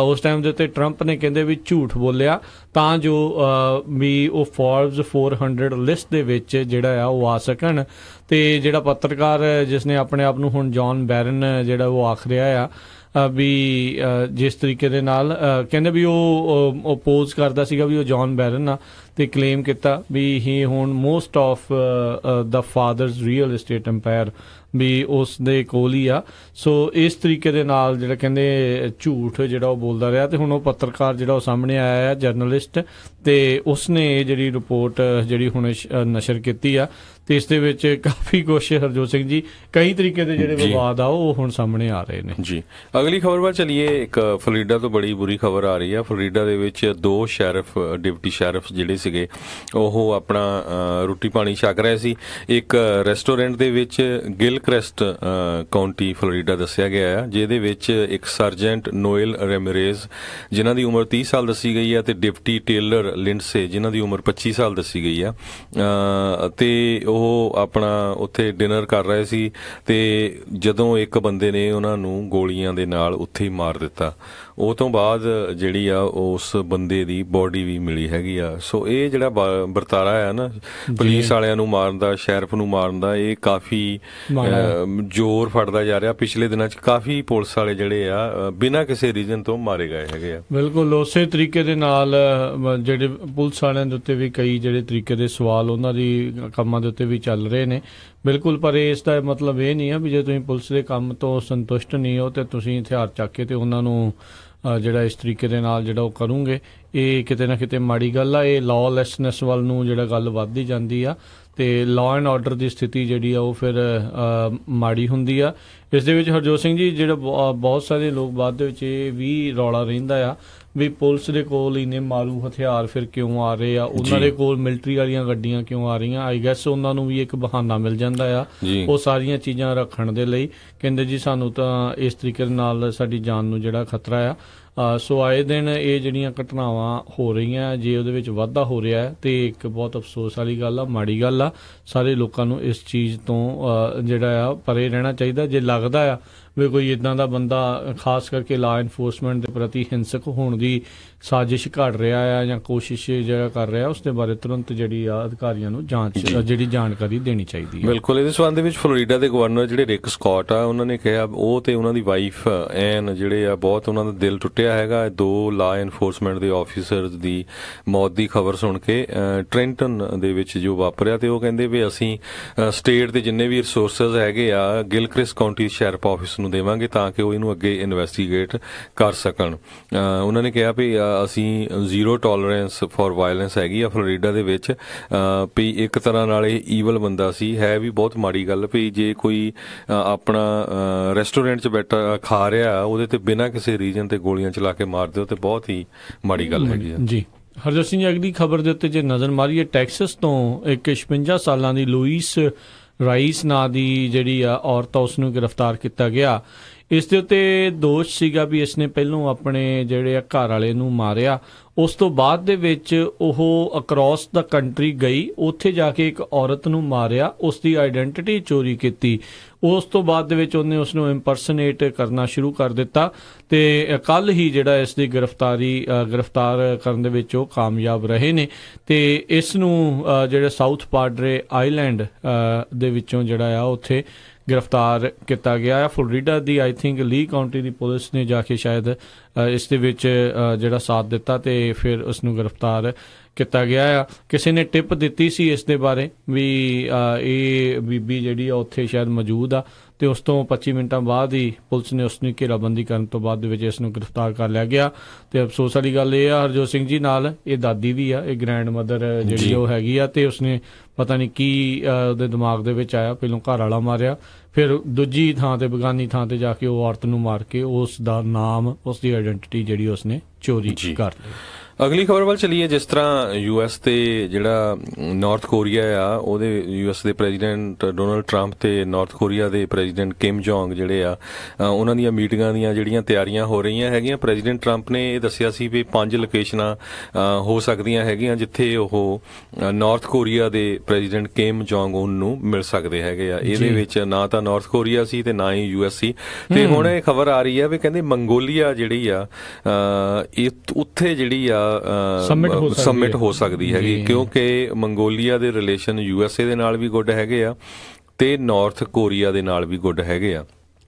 ਉਸ ਟਾਈਮ ਦੇ ਉੱਤੇ ਟਰੰਪ ਨੇ ਕਹਿੰਦੇ ਵੀ ਝੂਠ ਬੋਲਿਆ ਤਾਂ ਜੋ ਵੀ ਉਹ ਫੋਰਬਸ 400 ਲਿਸਟ ਦੇ ਵਿੱਚ ਜਿਹੜਾ ਆ ਉਹ ਆ ਸਕਣ। ਤੇ ਜਿਹੜਾ ਪੱਤਰਕਾਰ ਜਿਸ ਨੇ ਆਪਣੇ ਆਪ ਨੂੰ ਹੁਣ ਜੌਨ ਬੈਰਨ ਜਿਹੜਾ ਉਹ ਆਖ ਰਿਹਾ ਆ ਵੀ ਜਿਸ ਤਰੀਕੇ ਦੇ ਨਾਲ ਕਹਿੰਦੇ ਵੀ ਉਹ ਅਪੋਜ਼ ਕਰਦਾ ਸੀਗਾ ਵੀ ਉਹ ਜੌਨ ਬੈਰਨ ਆ, ਤੇ ਕਲੇਮ ਕੀਤਾ ਵੀ ਹੀ ਹੁਣ most of the father's real estate empire ਵੀ ਉਸ ਦੇ ਕੋਲ ਹੀ ਆ। ਸੋ ਇਸ ਤਰੀਕੇ ਦੇ ਨਾਲ ਜਿਹੜਾ ਕਹਿੰਦੇ ਝੂਠ ਜਿਹੜਾ ਉਹ ਬੋਲਦਾ ਰਿਹਾ, ਤੇ ਹੁਣ ਉਹ ਪੱਤਰਕਾਰ ਜਿਹੜਾ ਉਹ ਸਾਹਮਣੇ ਆਇਆ ਹੈ, ਜਰਨਲਿਸਟ, ਤੇ ਉਸਨੇ ਇਹ ਜਿਹੜੀ ਰਿਪੋਰਟ ਜਿਹੜੀ ਹੁਣ ਨਸ਼ਰ ਕੀਤੀ ਆ, ਤੇ ਇਸ ਦੇ ਵਿੱਚ ਕਾਫੀ ਕੁਛ ਹਰਜੋਤ ਸਿੰਘ ਜੀ ਕਈ ਤਰੀਕੇ ਦੇ ਜਿਹੜੇ ਵਿਵਾਦ ਆ ਉਹ ਹੁਣ ਸਾਹਮਣੇ ਆ ਰਹੇ ਨੇ ਜੀ। ਅਗਲੀ ਖਬਰ ਵੱਲ ਚਲੀਏ। ਇੱਕ ਫਲੋਰੀਡਾ ਤੋਂ ਬੜੀ ਬੁਰੀ ਖਬਰ ਆ ਰਹੀ ਆ। ਫਲੋਰੀਡਾ ਦੇ ਵਿੱਚ 2 ਸ਼ੈਰਿਫ, ਡਿਪਟੀ ਸ਼ੈਰਿਫ ਜਿਹੜੇ ਸੀਗੇ ਉਹ ਆਪਣਾ ਰੋਟੀ ਪਾਣੀ ਛਕ ਰਹੇ ਸੀ ਇੱਕ ਰੈਸਟੋਰੈਂਟ ਦੇ ਵਿੱਚ, ਗਿਲਕ੍ਰਿਸਟ ਕਾਉਂਟੀ ਫਲੋਰੀਡਾ ਦੱਸਿਆ ਗਿਆ ਆ, ਜਿਹਦੇ ਵਿੱਚ ਇੱਕ ਸਰਜੈਂਟ ਨੋਇਲ ਰੈਮਰੇਜ਼ ਜਿਨ੍ਹਾਂ ਦੀ ਉਮਰ 30 ਸਾਲ ਦੱਸੀ ਗਈ ਆ, ਤੇ ਡਿਪਟੀ ਟੇਲਰ ਲਿੰਡਸੇ ਜਿਨ੍ਹਾਂ ਦੀ ਉਮਰ 25 ਸਾਲ ਦੱਸੀ ਗਈ ਆ, ਤੇ ਉਹ ਆਪਣਾ ਉੱਥੇ ਡਿਨਰ ਕਰ ਰਹੇ ਸੀ, ਤੇ ਜਦੋਂ ਇੱਕ ਬੰਦੇ ਨੇ ਉਹਨਾਂ ਨੂੰ ਗੋਲੀਆਂ ਦੇ ਨਾਲ ਉੱਥੇ ਹੀ ਮਾਰ ਦਿੱਤਾ। ਉਹ ਤੋਂ ਬਾਅਦ ਜਿਹੜੀ ਆ ਉਸ ਬੰਦੇ ਦੀ ਬੋਡੀ ਵੀ ਮਿਲੀ ਹੈਗੀ ਆ। ਸੋ ਇਹ ਜਿਹੜਾ ਵਰਤਾਰਾ ਆ ਨਾ ਪੁਲਿਸ ਵਾਲਿਆਂ ਨੂੰ ਮਾਰਨ ਦਾ, ਸ਼ੈਰਿਫ ਨੂੰ ਮਾਰਨ ਦਾ, ਇਹ ਕਾਫੀ ਜ਼ੋਰ ਫੜਦਾ ਜਾ ਰਿਹਾ। ਪਿਛਲੇ ਦਿਨਾਂ 'ਚ ਕਾਫੀ ਪੁਲਿਸ ਵਾਲੇ ਜਿਹੜੇ ਆ ਬਿਨਾਂ ਕਿਸੇ ਰੀਜ਼ਨ ਤੋਂ ਮਾਰੇ ਗਏ ਹੈਗੇ ਆ। ਬਿਲਕੁਲ ਉਸੇ ਤਰੀਕੇ ਦੇ ਨਾਲ ਜਿਹੜੇ ਪੁਲਿਸ ਵਾਲਿਆਂ ਦੇ ਉੱਤੇ ਵੀ ਕਈ ਜਿਹੜੇ ਤਰੀਕੇ ਦੇ ਸਵਾਲ ਉਹਨਾਂ ਦੀ ਕੰਮਾਂ ਦੇ ਉੱਤੇ ਵੀ ਚੱਲ ਰਹੇ ਨੇ। ਬਿਲਕੁਲ, ਪਰ ਇਸ ਦਾ ਮਤਲਬ ਇਹ ਨਹੀਂ ਆ ਵੀ ਜੇ ਤੁਸੀਂ ਪੁਲਿਸ ਦੇ ਕੰਮ ਤੋਂ ਸੰਤੁਸ਼ਟ ਨਹੀਂ ਹੋ ਤੇ ਤੁਸੀਂ ਹਥਿਆਰ ਚੱਕ ਕੇ ਤੇ ਉਹਨਾਂ ਨੂੰ ਜਿਹੜਾ ਇਸ ਤਰੀਕੇ ਦੇ ਨਾਲ ਜਿਹੜਾ ਉਹ ਕਰੋਗੇ, ਇਹ ਕਿਤੇ ਨਾ ਕਿਤੇ ਮਾੜੀ ਗੱਲ ਆ। ਇਹ ਲਾਅਲੈਸਨੈਸ ਵੱਲ ਨੂੰ ਜਿਹੜਾ ਗੱਲ ਵੱਧਦੀ ਜਾਂਦੀ ਆ, ਤੇ ਲਾਅ ਐਂਡ ਆਰਡਰ ਦੀ ਸਥਿਤੀ ਜਿਹੜੀ ਆ ਉਹ ਫਿਰ ਮਾੜੀ ਹੁੰਦੀ ਆ। ਇਸ ਦੇ ਵਿੱਚ ਹਰਜੋਤ ਸਿੰਘ ਜੀ ਜਿਹੜਾ ਬਹੁਤ ਸਾਰੇ ਲੋਕ ਬਾਅਦ ਦੇ ਵਿੱਚ ਇਹ ਵੀ ਰੌਲਾ ਰਹਿੰਦਾ ਆ ਵੀ ਪੁਲਿਸ ਦੇ ਕੋਲ ਇੰਨੇ ਮਾਰੂ ਹਥਿਆਰ ਫਿਰ ਕਿਉਂ ਆ ਰਹੇ ਆ, ਉਹਨਾਂ ਦੇ ਕੋਲ ਮਿਲਟਰੀ ਵਾਲੀਆਂ ਗੱਡੀਆਂ ਕਿਉਂ ਆ ਰਹੀਆਂ। ਆਈ ਗੈਸ ਉਹਨਾਂ ਨੂੰ ਵੀ ਇੱਕ ਬਹਾਨਾ ਮਿਲ ਜਾਂਦਾ ਆ ਉਹ ਸਾਰੀਆਂ ਚੀਜ਼ਾਂ ਰੱਖਣ ਦੇ ਲਈ। ਕਹਿੰਦੇ ਜੀ ਸਾਨੂੰ ਤਾਂ ਇਸ ਤਰੀਕੇ ਦੇ ਨਾਲ ਸਾਡੀ ਜਾਨ ਨੂੰ ਜਿਹੜਾ ਖਤਰਾ ਆ। ਸੋ ਆਏ ਦਿਨ ਇਹ ਜਿਹੜੀਆਂ ਘਟਨਾਵਾਂ ਹੋ ਰਹੀਆਂ, ਜੇ ਉਹਦੇ ਵਿੱਚ ਵਾਧਾ ਹੋ ਰਿਹਾ ਹੈ ਤੇ ਇੱਕ ਬਹੁਤ ਅਫਸੋਸ ਵਾਲੀ ਗੱਲ ਆ, ਮਾੜੀ ਗੱਲ ਆ। ਸਾਰੇ ਲੋਕਾਂ ਨੂੰ ਇਸ ਚੀਜ਼ ਤੋਂ ਜਿਹੜਾ ਆ ਪਰੇ ਰਹਿਣਾ ਚਾਹੀਦਾ। ਜੇ ਲੱਗਦਾ ਆ ਵੀ ਕੋਈ ਇੱਦਾਂ ਦਾ ਬੰਦਾ ਖਾਸ ਕਰਕੇ ਲਾਅ ਐਨਫੋਰਸਮੈਂਟ ਦੇ ਪ੍ਰਤੀ ਹਿੰਸਕ ਹੋਣ ਦੀ ਸਾਜ਼ਿਸ਼ ਘੜ ਰਿਹਾ ਆ ਜਾਂ ਕੋਸ਼ਿਸ਼ ਜਿਹੜਾ ਕਰ ਰਿਹਾ, ਉਸ ਦੇ ਬਾਰੇ ਤੁਰੰਤ ਜਿਹੜੀ ਆ ਅਧਿਕਾਰੀਆਂ ਨੂੰ ਜਾਂਚ ਜਿਹੜੀ ਜਾਣਕਾਰੀ ਦੇਣੀ ਚਾਹੀਦੀ ਹੈ। ਬਿਲਕੁਲ। ਇਹਦੇ ਸੰਬੰਧ ਦੇ ਵਿੱਚ ਫਲੋਰੀਡਾ ਦੇ ਗਵਰਨਰ ਜਿਹੜੇ ਰਿਕ ਸਕੌਟ ਆ, ਉਹਨਾਂ ਨੇ ਕਿਹਾ ਉਹ ਤੇ ਉਹਨਾਂ ਦੀ ਵਾਈਫ ਐਨ ਜਿਹੜੇ ਆ ਬਹੁਤ ਉਹਨਾਂ ਦਾ ਦਿਲ ਟੁੱਟਿਆ ਹੈਗਾ 2 ਲਾਅ ਐਨਫੋਰਸਮੈਂਟ ਦੇ ਆਫੀਸਰਸ ਦੀ ਮੌਤ ਦੀ ਖਬਰ ਸੁਣ ਕੇ ਟ੍ਰੈਂਟਨ ਦੇ ਵਿੱਚ ਜੋ ਵਾਪਰਿਆ। ਤੇ ਉਹ ਕਹਿੰਦੇ ਵੀ ਅਸੀਂ ਸਟੇਟ ਦੇ ਜਿੰਨੇ ਵੀ ਰਿਸੋਰਸਸ ਹੈਗੇ ਆ ਗਿਲਕ੍ਰਿਸਟ ਕਾਉਂਟੀ ਸ਼ੈਰਿਫ ਆਫਿਸ ਨੂੰ ਦੇਵਾਂਗੇ ਤਾਂ ਕਿ ਉਹ ਇਹਨੂੰ ਅੱਗੇ ਇਨਵੈਸਟੀਗੇਟ ਕਰ ਸਕਣ। ਉਹਨਾਂ ਨੇ ਕਿਹਾ ਵੀ ਅਸੀਂ ਜ਼ੀਰੋ ਟੋਲਰੈਂਸ ਫॉर ਵਾਇਲੈਂਸ ਹੈਗੀ ਆ ਫਲੋਰੀਡਾ ਦੇ ਵਿੱਚ। ਵੀ ਇੱਕ ਤਰ੍ਹਾਂ ਨਾਲ ਇਹ ਈਵਲ ਬੰਦਾ ਸੀ, ਹੈ ਵੀ ਬਹੁਤ ਮਾੜੀ ਗੱਲ ਵੀ ਜੇ ਕੋਈ ਆਪਣਾ ਰੈਸਟੋਰੈਂਟ 'ਚ ਬੈਠਾ ਖਾ ਰਿਹਾ ਉਹਦੇ ਤੇ ਬਿਨਾਂ ਕਿਸੇ ਰੀਜਨ ਤੇ ਗੋਲੀਆਂ ਚਲਾ ਕੇ ਮਾਰ ਦਿਓ ਤੇ ਬਹੁਤ ਹੀ ਮਾੜੀ ਗੱਲ ਹੈਗੀ ਆ ਜੀ। ਹਰਜੋਤ ਸਿੰਘ ਜੀ, ਅਗਲੀ ਖਬਰ ਦੇ ਉੱਤੇ ਜੇ ਨਜ਼ਰ ਮਾਰੀਏ, ਟੈਕਸਸ ਤੋਂ ਇੱਕ 56 ਸਾਲਾਂ ਦੀ ਲੂਈਸ ਰਾਈਸ ਨਾਂ ਦੀ ਜਿਹੜੀ ਆ ਔਰਤ ਉਸ ਨੂੰ ਗ੍ਰਿਫਤਾਰ ਕੀਤਾ ਗਿਆ। ਇਸ ਦੇ ਉੱਤੇ ਦੋਸ਼ ਸੀਗਾ ਵੀ ਇਸਨੇ ਪਹਿਲੋਂ ਆਪਣੇ ਜਿਹੜੇ ਆ ਘਰ ਵਾਲੇ ਨੂੰ ਮਾਰਿਆ। ਉਸ ਤੋਂ ਬਾਅਦ ਦੇ ਵਿੱਚ ਉਹ ਅਕ੍ਰੋਸ ਦਾ ਕੰਟਰੀ ਗਈ, ਉੱਥੇ ਜਾ ਕੇ ਇੱਕ ਔਰਤ ਨੂੰ ਮਾਰਿਆ, ਉਸ ਦੀ ਆਈਡੈਂਟੀਟੀ ਚੋਰੀ ਕੀਤੀ। ਉਸ ਤੋਂ ਬਾਅਦ ਦੇ ਵਿੱਚ ਉਹਨੇ ਉਸ ਨੂੰ ਇੰਪਰਸਨੇਟ ਕਰਨਾ ਸ਼ੁਰੂ ਕਰ ਦਿੱਤਾ ਤੇ ਕੱਲ ਹੀ ਜਿਹੜਾ ਇਸ ਦੀ ਗ੍ਰਿਫਤਾਰ ਕਰਨ ਦੇ ਵਿੱਚ ਉਹ ਕਾਮਯਾਬ ਰਹੇ ਨੇ। ਤੇ ਇਸ ਨੂੰ ਜਿਹੜੇ ਸਾਊਥ ਪਾਡਰੇ ਆਈਲੈਂਡ ਦੇ ਵਿੱਚੋਂ ਜਿਹੜਾ ਆ ਉੱਥੇ ਗ੍ਰਿਫਤਾਰ ਕੀਤਾ ਗਿਆ ਆ। ਫਲੋਰੀਡਾ ਦੀ ਆਈ ਥਿੰਕ ਲੀ ਕਾਉਂਟੀ ਦੀ ਪੁਲਿਸ ਨੇ ਜਾ ਕੇ ਸ਼ਾਇਦ ਇਸ ਦੇ ਵਿੱਚ ਜਿਹੜਾ ਸਾਥ ਦਿੱਤਾ ਤੇ ਫਿਰ ਉਸ ਨੂੰ ਗ੍ਰਿਫਤਾਰ ਕੀਤਾ ਗਿਆ ਆ। ਕਿਸੇ ਨੇ ਟਿਪ ਦਿੱਤੀ ਸੀ ਇਸ ਦੇ ਬਾਰੇ ਵੀ ਇਹ ਬੀਬੀ ਜਿਹੜੀ ਆ ਉੱਥੇ ਸ਼ਾਇਦ ਮੌਜੂਦ ਆ, ਤੇ ਉਸ ਤੋਂ 25 ਮਿੰਟਾਂ ਬਾਅਦ ਹੀ ਪੁਲਿਸ ਨੇ ਉਸ ਨੂੰ ਘੇਰਾਬੰਦੀ ਕਰਨ ਤੋਂ ਬਾਅਦ ਦੇ ਵਿੱਚ ਇਸ ਨੂੰ ਗ੍ਰਿਫਤਾਰ ਕਰ ਲਿਆ ਗਿਆ। ਤੇ ਅਫਸੋਸ ਵਾਲੀ ਗੱਲ ਇਹ ਆ ਹਰਜੋਤ ਸਿੰਘ ਜੀ, ਨਾਲ ਇਹ ਦਾਦੀ ਵੀ ਆ, ਇਹ ਗ੍ਰੈਂਡ ਮਦਰ ਜਿਹੜੀ ਉਹ ਹੈਗੀ ਆ, ਤੇ ਉਸਨੇ ਪਤਾ ਨਹੀਂ ਕੀ ਉਹਦੇ ਦਿਮਾਗ ਦੇ ਵਿੱਚ ਆਇਆ, ਪਹਿਲੋਂ ਘਰ ਵਾਲਾ ਮਾਰਿਆ, ਫਿਰ ਦੂਜੀ ਥਾਂ ਤੇ ਬੇਗਾਨੀ ਥਾਂ ਤੇ ਜਾ ਕੇ ਉਹ ਔਰਤ ਨੂੰ ਮਾਰ ਕੇ ਉਸ ਦਾ ਨਾਮ, ਉਸ ਦੀ ਆਈਡੈਂਟੀਟੀ ਜਿਹੜੀ ਉਸਨੇ ਚੋਰੀ ਕਰ ਲਈ। ਅਗਲੀ ਖਬਰ ਵੱਲ ਚਲੀਏ। ਜਿਸ ਤਰ੍ਹਾਂ ਯੂਐਸ ਤੇ ਜਿਹੜਾ ਨਾਰਥ ਕੋਰੀਆ ਆ, ਉਹਦੇ ਯੂਐਸ ਦੇ ਪ੍ਰੈਜ਼ੀਡੈਂਟ ਡੋਨਲਡ ਟਰੰਪ ਤੇ ਨਾਰਥ ਕੋਰੀਆ ਦੇ ਪ੍ਰੈਜ਼ੀਡੈਂਟ ਕਿਮ ਜੋਂਗ ਜਿਹੜੇ ਆ, ਉਹਨਾਂ ਦੀਆਂ ਮੀਟਿੰਗਾਂ ਦੀਆਂ ਜਿਹੜੀਆਂ ਤਿਆਰੀਆਂ ਹੋ ਰਹੀਆਂ ਹੈਗੀਆਂ। ਪ੍ਰੈਜ਼ੀਡੈਂਟ ਟਰੰਪ ਨੇ ਇਹ ਦੱਸਿਆ ਸੀ ਵੀ 5 ਲੋਕੇਸ਼ਨਾਂ ਹੋ ਸਕਦੀਆਂ ਹੈਗੀਆਂ ਜਿੱਥੇ ਉਹ ਨਾਰਥ ਕੋਰੀਆ ਦੇ ਪ੍ਰੈਜ਼ੀਡੈਂਟ ਕਿਮ ਜੋਂਗ ਉਨ ਨੂੰ ਮਿਲ ਸਕਦੇ ਹੈਗੇ ਆ। ਇਹਦੇ ਵਿੱਚ ਨਾ ਤਾਂ ਨਾਰਥ ਕੋਰੀਆ ਸੀ ਤੇ ਨਾ ਹੀ ਯੂਐਸ ਸੀ। ਤੇ ਹੁਣ ਇਹ ਖਬਰ ਆ ਰਹੀ ਆ ਵੀ ਕਹਿੰਦੇ ਮੰਗੋਲੀਆ ਜਿਹੜੀ ਆ ਉੱਥੇ ਜਿਹੜੀ ਆ ਸਮਿਟ ਹੋ ਸਕਦੀ ਹੈਗੀ, ਕਿਉਂਕਿ ਮੰਗੋਲੀਆ ਦੇ ਰਿਲੇਸ਼ਨ ਯੂਐਸਏ ਦੇ ਨਾਲ ਵੀ ਗੁੱਡ ਹੈਗੇ ਆ ਤੇ ਨਾਰਥ ਕੋਰੀਆ ਦੇ ਨਾਲ ਵੀ ਗੁੱਡ ਹੈਗੇ ਆ।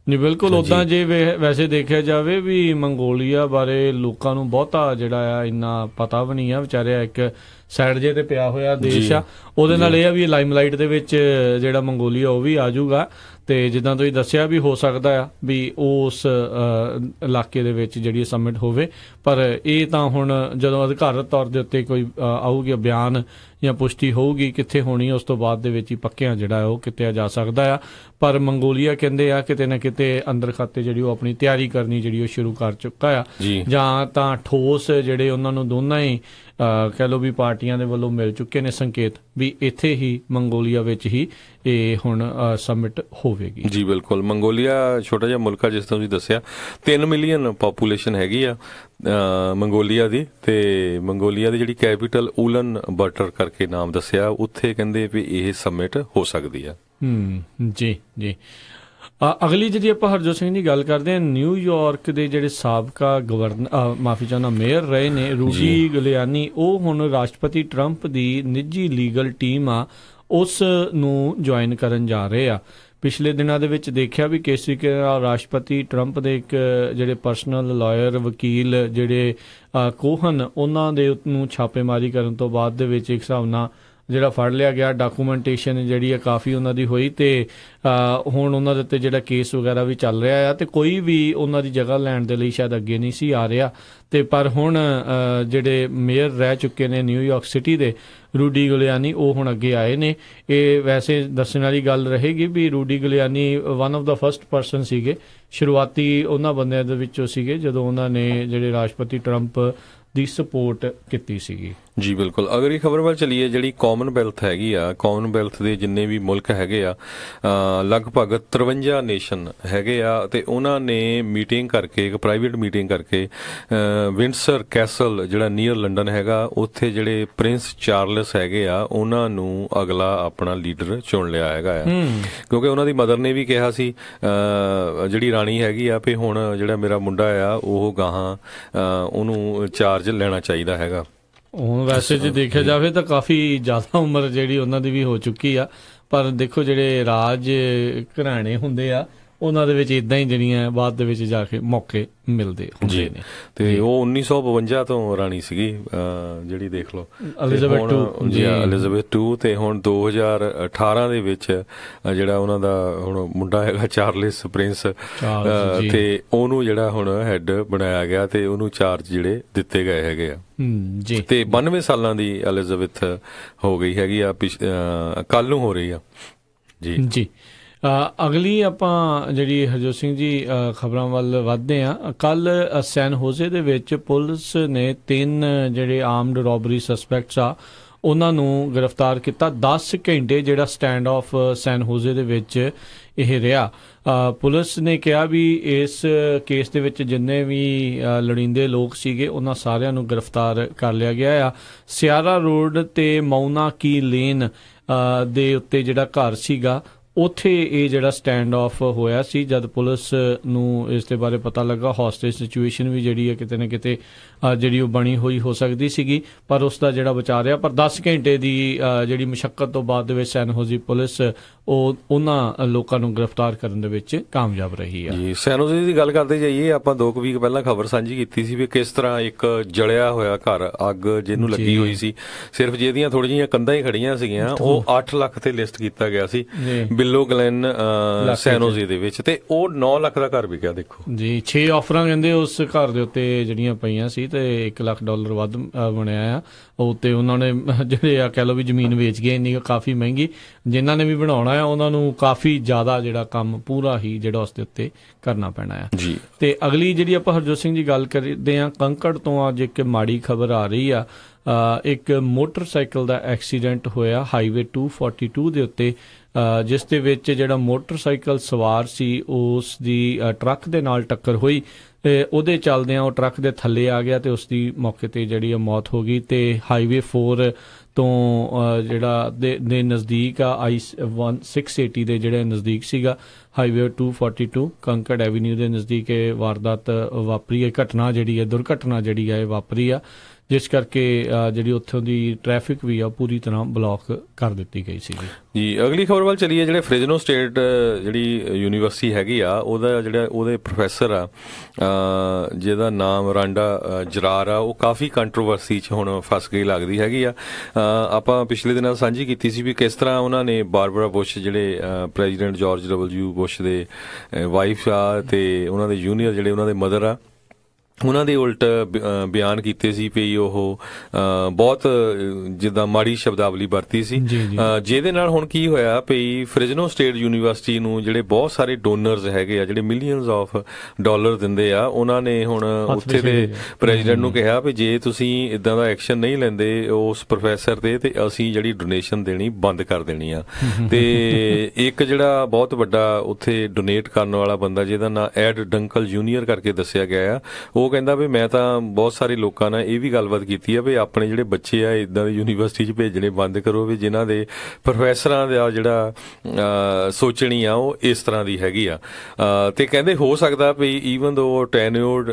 ਨਹੀਂ ਬਿਲਕੁਲ ਉੱਦਾਂ ਜੇ ਵੈਸੇ ਦੇਖਿਆ ਜਾਵੇ ਵੀ ਮੰਗੋਲੀਆ ਬਾਰੇ ਲੋਕਾਂ ਨੂੰ ਬਹੁਤਾ ਜਿਹੜਾ ਆ ਇੰਨਾ ਪਤਾ ਵੀ ਨਹੀਂ ਆ, ਵਿਚਾਰਿਆ ਇੱਕ ਸਾਈਡ ਜੇ ਤੇ ਪਿਆ ਹੋਇਆ ਦੇਸ਼ ਆ। ਉਹਦੇ ਨਾਲ ਇਹ ਆ ਵੀ ਲਾਈਮਲਾਈਟ ਦੇ ਵਿੱਚ ਜਿਹੜਾ ਮੰਗੋਲੀਆ ਉਹ ਵੀ ਆ ਜਾਊਗਾ, ਤੇ ਜਿੱਦਾਂ ਤੁਸੀਂ ਦੱਸਿਆ ਵੀ ਹੋ ਸਕਦਾ ਆ ਵੀ ਉਸ ਇਲਾਕੇ ਦੇ ਵਿੱਚ ਜਿਹੜੀ ਸਮਿਟ ਹੋਵੇ, ਪਰ ਇਹ ਤਾਂ ਹੁਣ ਜਦੋਂ ਅਧਿਕਾਰਤ ਤੌਰ ਦੇ ਉੱਤੇ ਕੋਈ ਆਊਗੀ ਬਿਆਨ ਜਾਂ ਪੁਸ਼ਟੀ ਹੋਊਗੀ ਕਿੱਥੇ ਹੋਣੀ, ਉਸ ਤੋਂ ਬਾਅਦ ਦੇ ਵਿੱਚ ਹੀ ਪੱਕਿਆਂ ਜਿਹੜਾ ਉਹ ਕਿਤਿਆ ਜਾ ਸਕਦਾ ਆ। ਪਰ ਮੰਗੋਲੀਆ ਕਹਿੰਦੇ ਆ ਕਿਤੇ ਨਾ ਕਿਤੇ ਅੰਦਰ ਖਾਤੇ ਜਿਹੜੀ ਉਹ ਆਪਣੀ ਤਿਆਰੀ ਕਰਨੀ ਜਿਹੜੀ ਉਹ ਸ਼ੁਰੂ ਕਰ ਚੁੱਕਾ ਆ, ਜਾਂ ਤਾਂ ਠੋਸ ਜਿਹੜੇ ਉਹਨਾਂ ਨੂੰ ਦੋਨਾਂ ਹੀ ਕਹਿ ਲਓ ਵੀ ਪਾਰਟੀਆਂ ਦੇ ਵੱਲੋਂ ਮਿਲ ਚੁੱਕੇ ਨੇ ਸੰਕੇਤ ਵੀ ਇੱਥੇ ਹੀ ਮੰਗੋਲੀਆ ਵਿੱਚ ਹੀ ਇਹ ਹੁਣ ਸਮਿਟ ਹੋਵੇਗੀ। ਜੀ ਬਿਲਕੁਲ, ਮੰਗੋਲੀਆ ਛੋਟਾ ਜਿਹਾ ਮੁਲਕ ਆ, ਜਿਸ ਤਰ੍ਹਾਂ ਤੁਸੀਂ ਦੱਸਿਆ 3 ਮਿਲੀਅਨ ਪਾਪੂਲੇਸ਼ਨ ਹੈਗੀ ਆ ਮੰਗੋਲੀਆ ਦੀ, ਤੇ ਮੰਗੋਲੀਆ ਦੀ ਜਿਹੜੀ ਕੈਪੀਟਲ ਉਲਨ ਬਟਰ ਕਰਕੇ ਨਾਮ ਦੱਸਿਆ, ਉੱਥੇ ਕਹਿੰਦੇ ਵੀ ਇਹ ਸਮਿਟ ਹੋ ਸਕਦੀ ਆ। ਜੀ ਜੀ। ਅਗਲੀ ਜਿਹੜੀ ਆਪਾਂ ਹਰਜੋਤ ਸਿੰਘ ਦੀ ਗੱਲ ਕਰਦੇ ਹਾਂ, ਨਿਊਯਾਰਕ ਦੇ ਜਿਹੜੇ ਸਾਬਕਾ ਮੇਅਰ ਰਹੇ ਨੇ ਰੂਡੀ ਗਿਉਲਿਆਨੀ, ਉਹ ਹੁਣ ਰਾਸ਼ਟਰਪਤੀ ਟਰੰਪ ਦੀ ਨਿੱਜੀ ਲੀਗਲ ਟੀਮ ਆ ਉਸ ਨੂੰ ਜੁਆਇਨ ਕਰਨ ਜਾ ਰਹੇ ਆ। ਪਿਛਲੇ ਦਿਨਾਂ ਦੇ ਵਿੱਚ ਦੇਖਿਆ ਵੀ ਕਿਸ ਤਰੀਕੇ ਨਾਲ ਰਾਸ਼ਟਰਪਤੀ ਟਰੰਪ ਦੇ ਇੱਕ ਜਿਹੜੇ ਪਰਸਨਲ ਲਾਇਰ ਵਕੀਲ ਜਿਹੜੇ ਕੋਹਨ, ਉਹਨਾਂ ਦੇ ਨੂੰ ਛਾਪੇਮਾਰੀ ਕਰਨ ਤੋਂ ਬਾਅਦ ਦੇ ਵਿੱਚ ਇੱਕ ਹਿਸਾਬ ਨਾਲ ਜਿਹੜਾ ਫੜ ਲਿਆ ਗਿਆ, ਡਾਕੂਮੈਂਟੇਸ਼ਨ ਜਿਹੜੀ ਆ ਕਾਫੀ ਉਹਨਾਂ ਦੀ ਹੋਈ, ਤੇ ਹੁਣ ਉਹਨਾਂ ਦੇ ਉੱਤੇ ਜਿਹੜਾ ਕੇਸ ਵਗੈਰਾ ਵੀ ਚੱਲ ਰਿਹਾ ਆ, ਤੇ ਕੋਈ ਵੀ ਉਹਨਾਂ ਦੀ ਜਗ੍ਹਾ ਲੈਣ ਦੇ ਲਈ ਸ਼ਾਇਦ ਅੱਗੇ ਨਹੀਂ ਸੀ ਆ ਰਿਹਾ। ਤੇ ਪਰ ਹੁਣ ਜਿਹੜੇ ਮੇਅਰ ਰਹਿ ਚੁੱਕੇ ਨੇ ਨਿਊਯਾਰਕ ਸਿਟੀ ਦੇ ਰੂਡੀ ਗਿਉਲਿਆਨੀ, ਉਹ ਹੁਣ ਅੱਗੇ ਆਏ ਨੇ। ਇਹ ਵੈਸੇ ਦੱਸਣ ਵਾਲੀ ਗੱਲ ਰਹੇਗੀ ਵੀ Rudy Giuliani one of the first person ਸੀਗੇ, ਸ਼ੁਰੂਆਤੀ ਉਹਨਾਂ ਬੰਦਿਆਂ ਦੇ ਵਿੱਚੋਂ ਸੀਗੇ ਜਦੋਂ ਉਹਨਾਂ ਨੇ ਜਿਹੜੇ ਰਾਸ਼ਟਰਪਤੀ ਟਰੰਪ ਦੀ ਸਪੋਰਟ ਕੀਤੀ ਸੀਗੀ। ਜੀ ਬਿਲਕੁਲ। ਅਗਰ ਇਹ ਖਬਰ ਵੱਲ ਚਲੀਏ, ਜਿਹੜੀ ਕਾਮਨਵੈਲਥ ਹੈਗੀ ਆ, ਕਾਮਨਵੈਲਥ ਦੇ ਜਿੰਨੇ ਵੀ ਮੁਲਕ ਹੈਗੇ ਆ ਲਗਭਗ 53 ਨੇਸ਼ਨ ਹੈਗੇ ਆ, ਤੇ ਉਹਨਾਂ ਨੇ ਮੀਟਿੰਗ ਕਰਕੇ, ਇੱਕ ਪ੍ਰਾਈਵੇਟ ਮੀਟਿੰਗ ਕਰਕੇ ਵਿੰਡਸਰ ਕੈਸਲ ਜਿਹੜਾ ਨੀਅਰ ਲੰਡਨ ਹੈਗਾ, ਉੱਥੇ ਜਿਹੜੇ ਪ੍ਰਿੰਸ ਚਾਰਲਸ ਹੈਗੇ ਆ ਉਹਨਾਂ ਨੂੰ ਅਗਲਾ ਆਪਣਾ ਲੀਡਰ ਚੁਣ ਲਿਆ ਹੈਗਾ ਆ, ਕਿਉਂਕਿ ਉਹਨਾਂ ਦੀ ਮਦਰ ਨੇ ਵੀ ਕਿਹਾ ਸੀ ਜਿਹੜੀ ਰਾਣੀ ਹੈਗੀ ਆ ਵੀ ਹੁਣ ਜਿਹੜਾ ਮੇਰਾ ਮੁੰਡਾ ਆ ਉਹ ਗਾਹਾਂ ਉਹਨੂੰ ਚਾਰਜ ਲੈਣਾ ਚਾਹੀਦਾ ਹੈਗਾ। ਹੁਣ ਵੈਸੇ ਜੇ ਦੇਖਿਆ ਜਾਵੇ ਤਾਂ ਕਾਫੀ ਜ਼ਿਆਦਾ ਉਮਰ ਜਿਹੜੀ ਉਹਨਾਂ ਦੀ ਵੀ ਹੋ ਚੁੱਕੀ ਆ, ਪਰ ਦੇਖੋ ਜਿਹੜੇ ਰਾਜ ਘਰਾਣੇ ਹੁੰਦੇ ਆ ਉਹਨਾਂ ਦੇ ਵਿੱਚ ਇਦਾਂ ਹੀ ਜਿਹੜੀਆਂ ਬਾਅਦ ਦੇ ਵਿੱਚ ਜਾ ਕੇ ਮੌਕੇ ਮਿਲਦੇ ਹੁੰਦੇ ਨੇ। ਤੇ ਉਹ 1952 ਤੋਂ ਰਾਣੀ ਸੀਗੀ ਜਿਹੜੀ ਦੇਖ ਲਓ ਐਲਿਜ਼ਾਬੈਥ 2, ਤੇ ਹੁਣ 2018 ਦੇ ਵਿੱਚ ਜਿਹੜਾ ਉਹਨਾਂ ਦਾ ਹੁਣ ਮੁੰਡਾ ਹੈਗਾ ਚਾਰਲਸ ਪ੍ਰਿੰਸ, ਤੇ ਉਹਨੂੰ ਜਿਹੜਾ ਹੁਣ ਹੈਡ ਬਣਾਇਆ ਗਿਆ, ਤੇ ਉਹਨੂੰ ਚਾਰਜ ਜਿਹੜੇ ਦਿੱਤੇ ਗਏ ਹੈਗੇ ਆ। ਤੇ 92 ਸਾਲਾਂ ਦੀ ਐਲਿਜ਼ਾਬੈਥ ਹੋ ਗਈ ਹੈਗੀ ਆ, ਕੱਲ ਨੂੰ ਹੋ ਰਹੀ ਆ। ਜੀ ਜੀ। ਅਗਲੀ ਆਪਾਂ ਜਿਹੜੀ ਹਰਜੋਤ ਸਿੰਘ ਜੀ ਖਬਰਾਂ ਵੱਲ ਵੱਧਦੇ ਹਾਂ। ਕੱਲ ਸੈਨ ਹੋਜ਼ੇ ਦੇ ਵਿੱਚ ਪੁਲਿਸ ਨੇ 3 ਜਿਹੜੇ ਆਰਮਡ ਰੋਬਰੀ ਸਸਪੈਕਟਸ ਆ ਉਹਨਾਂ ਨੂੰ ਗ੍ਰਿਫਤਾਰ ਕੀਤਾ। 10 ਘੰਟੇ ਜਿਹੜਾ ਸਟੈਂਡ ਆਫ ਸੈਨ ਹੋਜ਼ੇ ਦੇ ਵਿੱਚ ਇਹ ਰਿਹਾ। ਪੁਲਿਸ ਨੇ ਕਿਹਾ ਵੀ ਇਸ ਕੇਸ ਦੇ ਵਿੱਚ ਜਿੰਨੇ ਵੀ ਲੋੜੀਂਦੇ ਲੋਕ ਸੀਗੇ ਉਹਨਾਂ ਸਾਰਿਆਂ ਨੂੰ ਗ੍ਰਿਫਤਾਰ ਕਰ ਲਿਆ ਗਿਆ ਆ। ਸਿਆਰਾ ਰੋਡ ਤੇ ਮੌਨਾ ਕੀ ਲੇਨ ਦੇ ਉੱਤੇ ਜਿਹੜਾ ਘਰ ਸੀਗਾ ਉੱਥੇ ਇਹ ਜਿਹੜਾ ਸਟੈਂਡ ਆਫ ਹੋਇਆ ਸੀ। ਜਦ ਪੁਲਿਸ ਨੂੰ ਇਸ ਦੇ ਬਾਰੇ ਪਤਾ ਲੱਗਾ, ਹੌਸਟੇਜ ਸਿਚੁਏਸ਼ਨ ਵੀ ਜਿਹੜੀ ਹੈ ਕਿਤੇ ਨਾ ਕਿਤੇ ਜਿਹੜੀ ਉਹ ਬਣੀ ਹੋਈ ਹੋ ਸਕਦੀ ਸੀਗੀ, ਪਰ ਉਸ ਦਾ ਜਿਹੜਾ ਬਚਾ ਰਿਹਾ। ਪਰ 10 ਘੰਟੇ ਦੀ ਜਿਹੜੀ ਮੁਸ਼ੱਕਤ ਤੋਂ ਬਾਅਦ ਦੇ ਵਿੱਚ ਸੈਨ ਹੋਜ਼ੇ ਪੁਲਿਸ ਉਹਨਾਂ ਲੋਕਾਂ ਨੂੰ ਗ੍ਰਿਫਤਾਰ ਕਰਨ ਦੇ ਵਿੱਚ ਕਾਮਯਾਬ ਰਹੀ ਹੈ। ਜੀ, ਸੈਨ ਹੋਜ਼ੇ ਦੀ ਗੱਲ ਕਰਦੇ ਜਾਈਏ, ਆਪਾਂ 2 ਵੀਕ ਪਹਿਲਾਂ ਖਬਰ ਸਾਂਝੀ ਕੀਤੀ ਸੀ ਵੀ ਕਿਸ ਤਰ੍ਹਾਂ ਇੱਕ ਜਲਿਆ ਹੋਇਆ ਘਰ, ਅੱਗ ਜਿਹਨੂੰ ਲੱਗੀ ਹੋਈ ਸੀ, ਸਿਰਫ ਜਿਹਦੀਆਂ ਥੋੜ੍ਹੀਆਂ ਜਿਹੀਆਂ ਕੰਧਾਂ ਹੀ ਖੜੀਆਂ ਸੀਗੀਆਂ, ਉਹ 8 ਲੱਖ ਤੇ ਲਿਸਟ ਕੀਤਾ ਗਿਆ ਸੀ ਬਿੱਲੋ ਗਲੈਨ ਸੈਨ ਹੋਜ਼ੇ ਦੇ ਵਿੱਚ, ਤੇ ਉਹ 9 ਲੱਖ ਦਾ ਘਰ ਵਿਕਿਆ। ਦੇਖੋ ਜੀ, 6 ਆਫਰਾਂ ਕਹਿੰਦੇ ਉਸ ਘਰ ਦੇ ਉੱਤੇ ਜਿਹੜੀਆਂ ਪਈਆਂ ਸੀ, ਤੇ $1 ਲੱਖ ਵੱਧ ਬਣਿਆ ਆ ਉਹ, ਤੇ ਉਹਨਾਂ ਨੇ ਜਿਹੜੇ ਆ ਕਹਿ ਲਓ ਵੀ ਜ਼ਮੀਨ ਵੇਚ ਗਏ ਇੰਨੀ ਕਾਫੀ ਮਹਿੰਗੀ। ਜਿਨ੍ਹਾਂ ਨੇ ਵੀ ਬਣਾਉਣਾ ਆ ਉਹਨਾਂ ਨੂੰ ਕਾਫੀ ਜ਼ਿਆਦਾ ਜਿਹੜਾ ਕੰਮ ਪੂਰਾ ਹੀ ਜਿਹੜਾ ਉਸ ਦੇ ਉੱਤੇ ਕਰਨਾ ਪੈਣਾ ਆ ਜੀ। ਤੇ ਅਗਲੀ ਜਿਹੜੀ ਆਪਾਂ ਹਰਜੋਤ ਸਿੰਘ ਜੀ ਗੱਲ ਕਰਦੇ ਆ, ਕੰਕੜ ਤੋਂ ਅੱਜ ਇੱਕ ਮਾੜੀ ਖਬਰ ਆ ਰਹੀ ਆ। ਇੱਕ ਮੋਟਰਸਾਈਕਲ ਦਾ ਐਕਸੀਡੈਂਟ ਹੋਇਆ ਹਾਈਵੇ 242 ਦੇ ਉੱਤੇ, ਜਿਸ ਦੇ ਵਿੱਚ ਜਿਹੜਾ ਮੋਟਰਸਾਈਕਲ ਸਵਾਰ ਸੀ ਉਸ ਦੀ ਟਰੱਕ ਦੇ ਨਾਲ ਟੱਕਰ ਹੋਈ। ਉਹਦੇ ਚੱਲਦਿਆਂ ਉਹ ਟਰੱਕ ਦੇ ਥੱਲੇ ਆ ਗਿਆ ਤੇ ਉਸ ਦੀ ਮੌਕੇ ਤੇ ਜਿਹੜੀ ਮੌਤ ਹੋ ਗਈ। ਤੇ ਹਾਈਵੇ 4 ਤੋਂ ਜਿਹੜਾ ਦੇ ਨਜ਼ਦੀਕ ਆ I-680 ਦੇ ਜਿਹੜੇ ਨਜ਼ਦੀਕ ਸੀਗਾ ਹਾਈਵੇ 242 ਕੰਕੜ ਐਵੀਨਿਊ ਦੇ ਨਜ਼ਦੀਕ ਇਹ ਵਾਰਦਾਤ ਵਾਪਰੀ ਹੈ, ਘਟਨਾ ਜਿਹੜੀ ਹੈ ਦੁਰਘਟਨਾ ਜਿਹੜੀ ਹੈ ਇਹ ਵਾਪਰੀ ਆ, ਜਿਸ ਕਰਕੇ ਜਿਹੜੀ ਉੱਥੋਂ ਦੀ ਟ੍ਰੈਫਿਕ ਵੀ ਆ ਪੂਰੀ ਤਰ੍ਹਾਂ ਬਲੌਕ ਕਰ ਦਿੱਤੀ ਗਈ ਸੀ ਜੀ। ਅਗਲੀ ਖਬਰ ਵੱਲ ਚੱਲੀਏ। ਜਿਹੜੇ ਫ੍ਰਿਜ਼ਨੋ ਸਟੇਟ ਜਿਹੜੀ ਯੂਨੀਵਰਸਿਟੀ ਹੈਗੀ ਆ ਉਹਦੇ ਪ੍ਰੋਫੈਸਰ ਆ ਜਿਹਦਾ ਨਾਮ ਰਾਂਡਾ ਜਰਾਰ ਆ, ਉਹ ਕਾਫੀ ਕੰਟਰੋਵਰਸੀ 'ਚ ਹੁਣ ਫਸ ਗਈ ਲੱਗਦੀ ਹੈਗੀ ਆ। ਆਪਾਂ ਪਿਛਲੇ ਦਿਨਾਂ ਸਾਂਝੀ ਕੀਤੀ ਸੀ ਵੀ ਕਿਸ ਤਰ੍ਹਾਂ ਉਹਨਾਂ ਨੇ ਬਾਰਬਰਾ ਬੁਸ਼ ਜਿਹੜੇ ਪ੍ਰੈਜ਼ੀਡੈਂਟ ਜਾਰਜ W ਬੁਸ਼ ਦੇ ਵਾਈਫ ਆ ਤੇ ਉਹਨਾਂ ਦੇ ਜੂਨੀਅਰ ਜਿਹੜੇ ਉਹਨਾਂ ਦੇ ਮਦਰ ਆ, ਉਹਨਾਂ ਦੇ ਉਲਟ ਬਿਆਨ ਕੀਤੇ ਸੀ ਵੀ ਉਹ ਬਹੁਤ ਜਿੱਦਾਂ ਮਾੜੀ ਸ਼ਬਦਾਵਲੀ ਵਰਤੀ ਸੀ, ਜਿਹਦੇ ਨਾਲ ਹੁਣ ਕੀ ਹੋਇਆ ਵੀ ਫ੍ਰਿਜ਼ਨੋ ਸਟੇਟ ਯੂਨੀਵਰਸਿਟੀ ਨੂੰ ਜਿਹੜੇ ਬਹੁਤ ਸਾਰੇ ਡੋਨਰਸ ਹੈਗੇ ਆ ਜਿਹੜੇ ਮਿਲੀਅਨਸ ਆਫ ਡਾਲਰ ਦਿੰਦੇ ਆ, ਉਹਨਾਂ ਨੇ ਹੁਣ ਉੱਥੇ ਦੇ ਪ੍ਰੈਜ਼ੀਡੈਂਟ ਨੂੰ ਕਿਹਾ ਵੀ ਜੇ ਤੁਸੀਂ ਇਦਾਂ ਦਾ ਐਕਸ਼ਨ ਨਹੀਂ ਲੈਂਦੇ ਉਸ ਪ੍ਰੋਫੈਸਰ ਤੇ ਅਸੀਂ ਜਿਹੜੀ ਡੋਨੇਸ਼ਨ ਦੇਣੀ ਬੰਦ ਕਰ ਦੇਣੀ ਆ। ਤੇ ਇੱਕ ਜਿਹੜਾ ਬਹੁਤ ਵੱਡਾ ਉੱਥੇ ਡੋਨੇਟ ਕਰਨ ਵਾਲਾ ਬੰਦਾ ਜਿਹਦਾ ਨਾਂ ਐਡ ਡੰਕਲ ਜੂਨੀਅਰ ਕਰਕੇ ਦੱਸਿਆ ਗਿਆ ਆ, ਉਹ ਕਹਿੰਦਾ ਵੀ ਮੈਂ ਤਾਂ ਬਹੁਤ ਸਾਰੇ ਲੋਕਾਂ ਨਾਲ ਇਹ ਵੀ ਗੱਲਬਾਤ ਕੀਤੀ ਆ ਵੀ ਆਪਣੇ ਜਿਹੜੇ ਬੱਚੇ ਆ ਇਦਾਂ ਦੀ ਯੂਨੀਵਰਸਿਟੀ 'ਚ ਭੇਜਣੇ ਬੰਦ ਕਰੋ ਵੀ ਜਿਨ੍ਹਾਂ ਦੇ ਪ੍ਰੋਫੈਸਰਾਂ ਦਾ ਜਿਹੜਾ ਸੋਚਣੀ ਆ ਉਹ ਇਸ ਤਰ੍ਹਾਂ ਦੀ ਹੈਗੀ ਆ। ਤੇ ਕਹਿੰਦੇ ਹੋ ਸਕਦਾ ਵੀ ਈਵਨ ਦੋ ਟੈਨਿਓਰਡ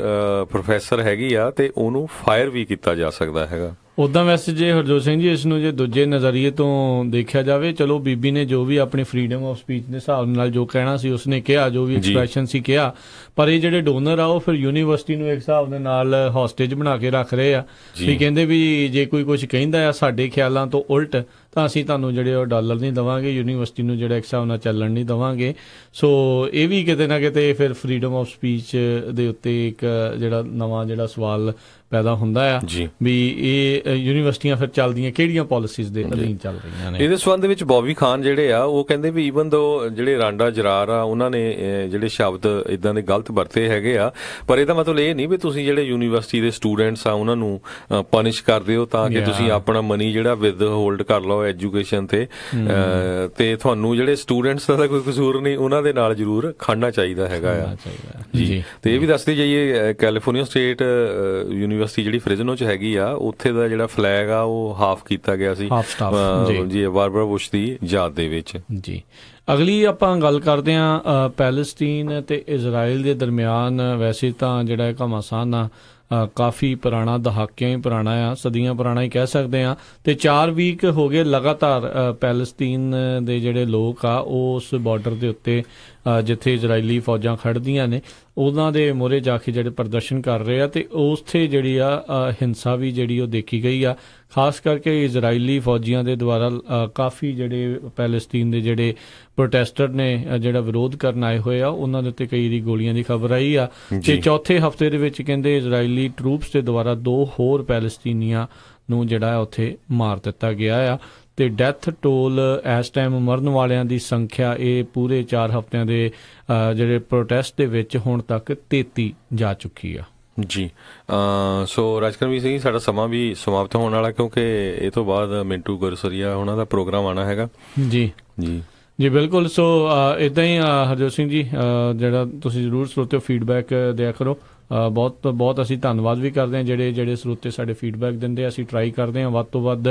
ਪ੍ਰੋਫੈਸਰ ਹੈਗੀ ਆ ਤੇ ਉਹਨੂੰ ਫਾਇਰ ਵੀ ਕੀਤਾ ਜਾ ਸਕਦਾ ਹੈਗਾ। ਉੱਦਾਂ ਵੈਸੇ ਜੇ ਹਰਜੋਤ ਸਿੰਘ ਜੀ ਇਸ ਨੂੰ ਜੇ ਦੂਜੇ ਨਜ਼ਰੀਏ ਤੋਂ ਦੇਖਿਆ ਜਾਵੇ, ਚਲੋ ਬੀਬੀ ਨੇ ਜੋ ਵੀ ਆਪਣੀ ਫਰੀਡਮ ਆਫ ਸਪੀਚ ਦੇ ਹਿਸਾਬ ਨਾਲ ਜੋ ਕਹਿਣਾ ਸੀ ਉਸਨੇ ਕਿਹਾ, ਜੋ ਵੀ ਐਕਸਪ੍ਰੈਸ਼ਨ ਸੀ ਕਿਹਾ, ਪਰ ਇਹ ਜਿਹੜੇ ਡੋਨਰ ਆ ਉਹ ਫਿਰ ਯੂਨੀਵਰਸਿਟੀ ਨੂੰ ਇੱਕ ਹਿਸਾਬ ਦੇ ਨਾਲ ਹੌਸਟੇਜ ਬਣਾ ਕੇ ਰੱਖ ਰਹੇ ਆ ਵੀ ਕਹਿੰਦੇ ਵੀ ਜੇ ਕੋਈ ਕੁਝ ਕਹਿੰਦਾ ਆ ਸਾਡੇ ਖਿਆਲਾਂ ਤੋਂ ਉਲਟ ਤਾਂ ਅਸੀਂ ਤੁਹਾਨੂੰ ਜਿਹੜੇ ਉਹ ਡਾਲਰ ਨਹੀਂ ਦੇਵਾਂਗੇ, ਯੂਨੀਵਰਸਿਟੀ ਨੂੰ ਜਿਹੜਾ ਇੱਕ ਹਿਸਾਬ ਨਾਲ ਚੱਲਣ ਨਹੀਂ ਦੇਵਾਂਗੇ। ਸੋ ਇਹ ਵੀ ਕਿਤੇ ਨਾ ਕਿਤੇ ਫਿਰ ਫਰੀਡਮ ਆਫ ਸਪੀਚ ਦੇ ਉੱਤੇ ਇੱਕ ਜਿਹੜਾ ਨਵਾਂ ਜਿਹੜਾ ਸਵਾਲ ਪੈਦਾ ਹੁੰਦਾ ਆ ਵੀ ਇਹ ਯੂਨੀਵਰਸਿਟੀਆਂ ਫਿਰ ਚੱਲਦੀਆਂ ਕਿਹੜੀਆਂ ਪਾਲਿਸੀਜ਼ ਦੇ ਅਧੀਨ ਚੱਲ ਰਹੀਆਂ ਨੇ। ਇਹਦੇ ਸੰਬੰਧ ਵਿੱਚ ਬੌਬੀ ਖਾਨ ਜਿਹੜੇ ਆ ਉਹ ਕਹਿੰਦੇ ਵੀ ਈਵਨ ਦੋ ਜਿਹੜੇ ਰਾਂਡਾ ਜਰਾਰ ਆ ਉਹਨਾਂ ਨੇ ਜਿਹੜੇ ਸ਼ਬਦ ਇਦਾਂ ਦੇ ਗਲਤ ਵਰਤੇ ਹੈਗੇ ਆ, ਪਰ ਇਹਦਾ ਮਤਲਬ ਇਹ ਨਹੀਂ ਵੀ ਤੁਸੀਂ ਜਿਹੜੇ ਯੂਨੀਵਰਸਿਟੀ ਦੇ ਸਟੂਡੈਂਟਸ ਆ ਉਹਨਾਂ ਨੂੰ ਪਨਿਸ਼ ਕਰਦੇ ਹੋ ਤਾਂ ਕਿ ਤੁਸੀਂ ਆਪਣਾ ਮਨੀ ਜਿਹੜਾ ਵਿਦ ਹੋਲਡ ਕਰ ਲਓ ਐਜੂਕੇਸ਼ਨ ਤੇ ਤੁਹਾਨੂੰ ਜਿਹੜੇ ਸਟੂਡੈਂਟਸ ਦਾ ਕੋਈ ਕਸੂਰ ਨਹੀਂ, ਉਹਨਾਂ ਦੇ ਨਾਲ ਜ਼ਰੂਰ ਖੜਨਾ ਚਾਹੀਦਾ ਹੈਗਾ ਆ ਜੀ। ਤੇ ਇਹ ਵੀ ਦੱਸਦੇ ਜਾਈਏ ਕੈਲੀਫੋਰਨੀਆ ਸਟੇਟ ਯੂਨੀਵਰਸਿਟੀ ਜਿਹੜੀ ਫ੍ਰਿਜ਼ਨੋ 'ਚ ਹੈਗੀ ਆ ਉੱਥੇ ਦਾ ਜਿਹੜਾ ਫਲੈਗ ਆ ਉਹ ਹਾਫ ਕੀਤਾ ਗਿਆ ਸੀ ਜੀ ਬਾਰਬਰਾ ਬੁਸ਼ ਦੀ ਯਾਦ ਦੇ ਵਿੱਚ ਜੀ। ਅਗਲੀ ਆਪਾਂ ਗੱਲ ਕਰਦੇ ਹਾਂ ਪੈਲਸਤੀਨ ਤੇ ਇਜ਼ਰਾਈਲ ਦੇ ਦਰਮਿਆਨ। ਵੈਸੇ ਤਾਂ ਜਿਹੜਾ ਘਮਾਸਾਨ ਆ ਕਾਫੀ ਪੁਰਾਣਾ, ਦਹਾਕਿਆਂ ਹੀ ਪੁਰਾਣਾ ਆ, ਸਦੀਆਂ ਪੁਰਾਣਾ ਹੀ ਕਹਿ ਸਕਦੇ ਹਾਂ। ਤੇ 4 ਵੀਕ ਹੋ ਗਏ ਲਗਾਤਾਰ ਪੈਲਸਤੀਨ ਦੇ ਜਿਹੜੇ ਲੋਕ ਆ ਉਸ ਬਾਰਡਰ ਦੇ ਉੱਤੇ ਜਿੱਥੇ ਇਜ਼ਰਾਈਲੀ ਫੌਜਾਂ ਖੜ੍ਹਦੀਆਂ ਨੇ ਉਹਨਾਂ ਦੇ ਮੂਹਰੇ ਜਾ ਕੇ ਜਿਹੜੇ ਪ੍ਰਦਰਸ਼ਨ ਕਰ ਰਹੇ ਆ ਤੇ ਉੱਥੇ ਜਿਹੜੀ ਆ ਹਿੰਸਾ ਵੀ ਜਿਹੜੀ ਉਹ ਦੇਖੀ ਗਈ ਆ, ਖਾਸ ਕਰਕੇ ਇਜ਼ਰਾਈਲੀ ਫੌਜੀਆਂ ਦੇ ਦੁਆਰਾ ਕਾਫੀ ਜਿਹੜੇ ਪੈਲਸਤੀਨ ਦੇ ਜਿਹੜੇ ਪ੍ਰੋਟੈਸਟਰ ਨੇ ਜਿਹੜਾ ਵਿਰੋਧ ਕਰਨ ਆਏ ਹੋਏ ਆ ਉਹਨਾਂ ਦੇ ਉੱਤੇ ਕਈ ਦੀ ਗੋਲੀਆਂ ਦੀ ਖਬਰ ਆਈ ਆ। ਤੇ ਚੌਥੇ ਹਫ਼ਤੇ ਦੇ ਵਿੱਚ ਕਹਿੰਦੇ ਇਜ਼ਰਾਈਲੀ ਟਰੂਪਸ ਦੇ ਦੁਆਰਾ 2 ਹੋਰ ਪੈਲਸਤੀਨੀਆਂ ਨੂੰ ਜਿਹੜਾ ਉੱਥੇ ਮਾਰ ਦਿੱਤਾ ਗਿਆ ਆ। ਤੇ ਡੈਥ ਟੋਲ ਇਸ ਟਾਈਮ ਮਰਨ ਵਾਲਿਆਂ ਦੀ ਸੰਖਿਆ ਇਹ ਪੂਰੇ 4 ਹਫ਼ਤਿਆਂ ਦੇ ਜਿਹੜੇ ਪ੍ਰੋਟੈਸਟ ਦੇ ਵਿੱਚ ਹੁਣ ਤੱਕ 33 ਜਾ ਚੁੱਕੀ ਆ ਜੀ। ਸੋ ਰਾਜਕਰਮਵੀਰ ਸਿੰਘ, ਸਾਡਾ ਸਮਾਂ ਵੀ ਸਮਾਪਤ ਹੋਣ ਵਾਲਾ ਕਿਉਂਕਿ ਇਹ ਤੋਂ ਬਾਅਦ ਮਿੰਟੂ ਗੁਰਸਰੀਆ ਉਹਨਾਂ ਦਾ ਪ੍ਰੋਗਰਾਮ ਆਉਣਾ ਹੈਗਾ ਜੀ ਜੀ ਜੀ ਬਿਲਕੁਲ। ਸੋ ਇੱਦਾਂ ਹੀ ਹਰਜੋਤ ਸਿੰਘ ਜੀ ਜਿਹੜਾ ਤੁਸੀਂ ਜ਼ਰੂਰ ਸਰੋਤਿਓ ਫੀਡਬੈਕ ਦਿਆ ਕਰੋ। ਬਹੁਤ ਬਹੁਤ ਅਸੀਂ ਧੰਨਵਾਦ ਵੀ ਕਰਦੇ ਹਾਂ ਜਿਹੜੇ ਸਰੋਤੇ ਸਾਡੇ ਫੀਡਬੈਕ ਦਿੰਦੇ ਆ। ਅਸੀਂ ਟਰਾਈ ਕਰਦੇ ਹਾਂ ਵੱਧ ਤੋਂ ਵੱਧ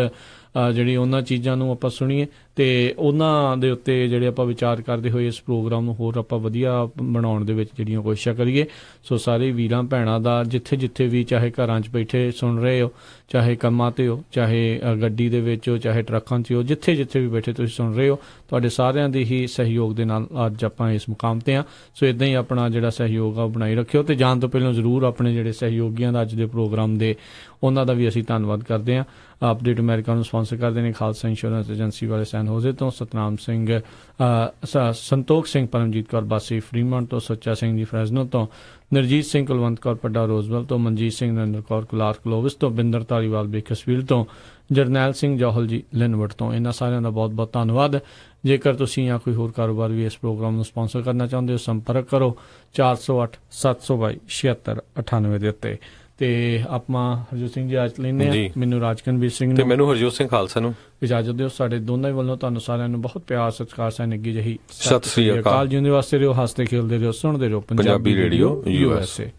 ਜਿਹੜੀ ਉਹਨਾਂ ਚੀਜ਼ਾਂ ਨੂੰ ਆਪਾਂ ਸੁਣੀਏ ਤੇ ਉਹਨਾਂ ਦੇ ਉੱਤੇ ਜਿਹੜੇ ਆਪਾਂ ਵਿਚਾਰ ਕਰਦੇ ਹੋਏ ਇਸ ਪ੍ਰੋਗਰਾਮ ਨੂੰ ਹੋਰ ਆਪਾਂ ਵਧੀਆ ਬਣਾਉਣ ਦੇ ਵਿੱਚ ਜਿਹੜੀਆਂ ਕੋਸ਼ਿਸ਼ਾਂ ਕਰੀਏ। ਸੋ ਸਾਰੇ ਵੀਰਾਂ ਭੈਣਾਂ ਦਾ ਜਿੱਥੇ ਵੀ ਚਾਹੇ ਘਰਾਂ 'ਚ ਬੈਠੇ ਸੁਣ ਰਹੇ ਹੋ, ਚਾਹੇ ਕੰਮਾਂ 'ਤੇ ਹੋ, ਚਾਹੇ ਗੱਡੀ ਦੇ ਵਿੱਚ ਹੋ, ਚਾਹੇ ਟਰੱਕਾਂ 'ਚ ਹੋ, ਜਿੱਥੇ ਵੀ ਬੈਠੇ ਤੁਸੀਂ ਸੁਣ ਰਹੇ ਹੋ, ਤੁਹਾਡੇ ਸਾਰਿਆਂ ਦੇ ਹੀ ਸਹਿਯੋਗ ਦੇ ਨਾਲ ਅੱਜ ਆਪਾਂ ਇਸ ਮੁਕਾਮ 'ਤੇ ਹਾਂ। ਸੋ ਇੱਦਾਂ ਹੀ ਆਪਣਾ ਜਿਹੜਾ ਸਹਿਯੋਗ ਆ ਉਹ ਬਣਾਈ ਰੱਖਿਓ ਤੇ ਜਾਣ ਤੋਂ ਪਹਿਲਾਂ ਜ਼ਰੂਰ ਆਪਣੇ ਜਿਹੜੇ ਸਹਿਯੋਗੀਆਂ ਦਾ ਅੱਜ ਦੇ ਪ੍ਰੋਗਰਾਮ ਦੇ ਉਹਨਾਂ ਦਾ ਵੀ ਅਸੀਂ ਧੰਨਵਾਦ ਕਰਦੇ ਹਾਂ। ਅਪਡੇਟ ਅਮਰੀਕਾ ਨੂੰ ਸਪਾਂਸਰ ਕਰਦੇ ਨੇ ਖਾਲਸਾ ਇੰਸ਼ੋਰੈਂਸ ਏਜੰਸੀ ਵਾਲੇ ਸੈਨ ਹੋਜ਼ੇ ਤੋਂ, ਸਤਨਾਮ ਸਿੰਘ ਸੰਤੋਖ ਸਿੰਘ ਪਰਮਜੀਤ ਕੌਰ ਬਾਸੀ ਫਰੀਮੌਂਟ ਤੋਂ, ਸੁੱਚਾ ਸਿੰਘ ਜੀ ਫ੍ਰੈਜ਼ਨੋ ਤੋਂ, ਨਰਜੀਤ ਸਿੰਘ ਕੁਲਵੰਤ ਕੌਰ ਪੱਡਾ ਰੋਜ਼ਵੈਲ ਤੋਂ, ਮਨਜੀਤ ਸਿੰਘ ਨਰਿੰਦਰ ਕੌਰ ਕਲਾਰਕ ਲੋਵਿਸ ਤੋਂ, ਬਿੰਦਰ ਧਾਲੀਵਾਲ ਬੇਕਸਵੀਲ ਤੋਂ, ਜਰਨੈਲ ਸਿੰਘ ਜੌਹਲ ਜੀ ਲਿਨਵਰਡ ਤੋਂ। ਇਹਨਾਂ ਸਾਰਿਆਂ ਦਾ ਬਹੁਤ ਬਹੁਤ ਧੰਨਵਾਦ। ਜੇਕਰ ਤੁਸੀਂ ਜਾਂ ਕੋਈ ਹੋਰ ਕਾਰੋਬਾਰ ਵੀ ਇਸ ਪ੍ਰੋਗਰਾਮ ਨੂੰ ਸਪਾਂਸਰ ਕਰਨਾ ਚਾਹੁੰਦੇ ਹੋ ਸੰਪਰਕ ਕਰੋ 408 722 7698 ਦੇ ਉੱਤੇ। ਤੇ ਆਪਾਂ ਹਰਜੋਤ ਸਿੰਘ ਜੀ ਅੱਜ ਲੈਂਦੇ ਆ। ਮੈਨੂੰ ਰਾਜਕਨਵੀਰ ਸਿੰਘ ਤੇ ਮੈਨੂੰ ਹਰਜੋਤ ਸਿੰਘ ਖਾਲਸਾ ਨੂੰ ਇਜਾਜ਼ਤ ਦਿਓ। ਸਾਡੇ ਦੋਨਾਂ ਵੱਲੋਂ ਤੁਹਾਨੂੰ ਸਾਰਿਆਂ ਨੂੰ ਬਹੁਤ ਪਿਆਰ ਸਤਿਕਾਰ ਸਹਿ ਨਿੱਘੀ ਜਿਹੀ ਸਤਿ ਸ੍ਰੀ ਅਕਾਲ। ਜਿਉਂਦੇ ਵਾਸਤੇ ਰਹੋ, ਹੱਸਦੇ ਖੇਡਦੇ ਰਹੋ, ਸੁਣਦੇ ਰਹੋ ਪੰਜਾਬੀ ਰੇਡੀਓ USA।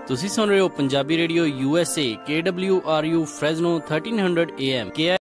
ਤੁਸੀਂ ਸੁਣ ਰਹੇ ਹੋ Punjabi radio USA KWRU Fresno 1300 AM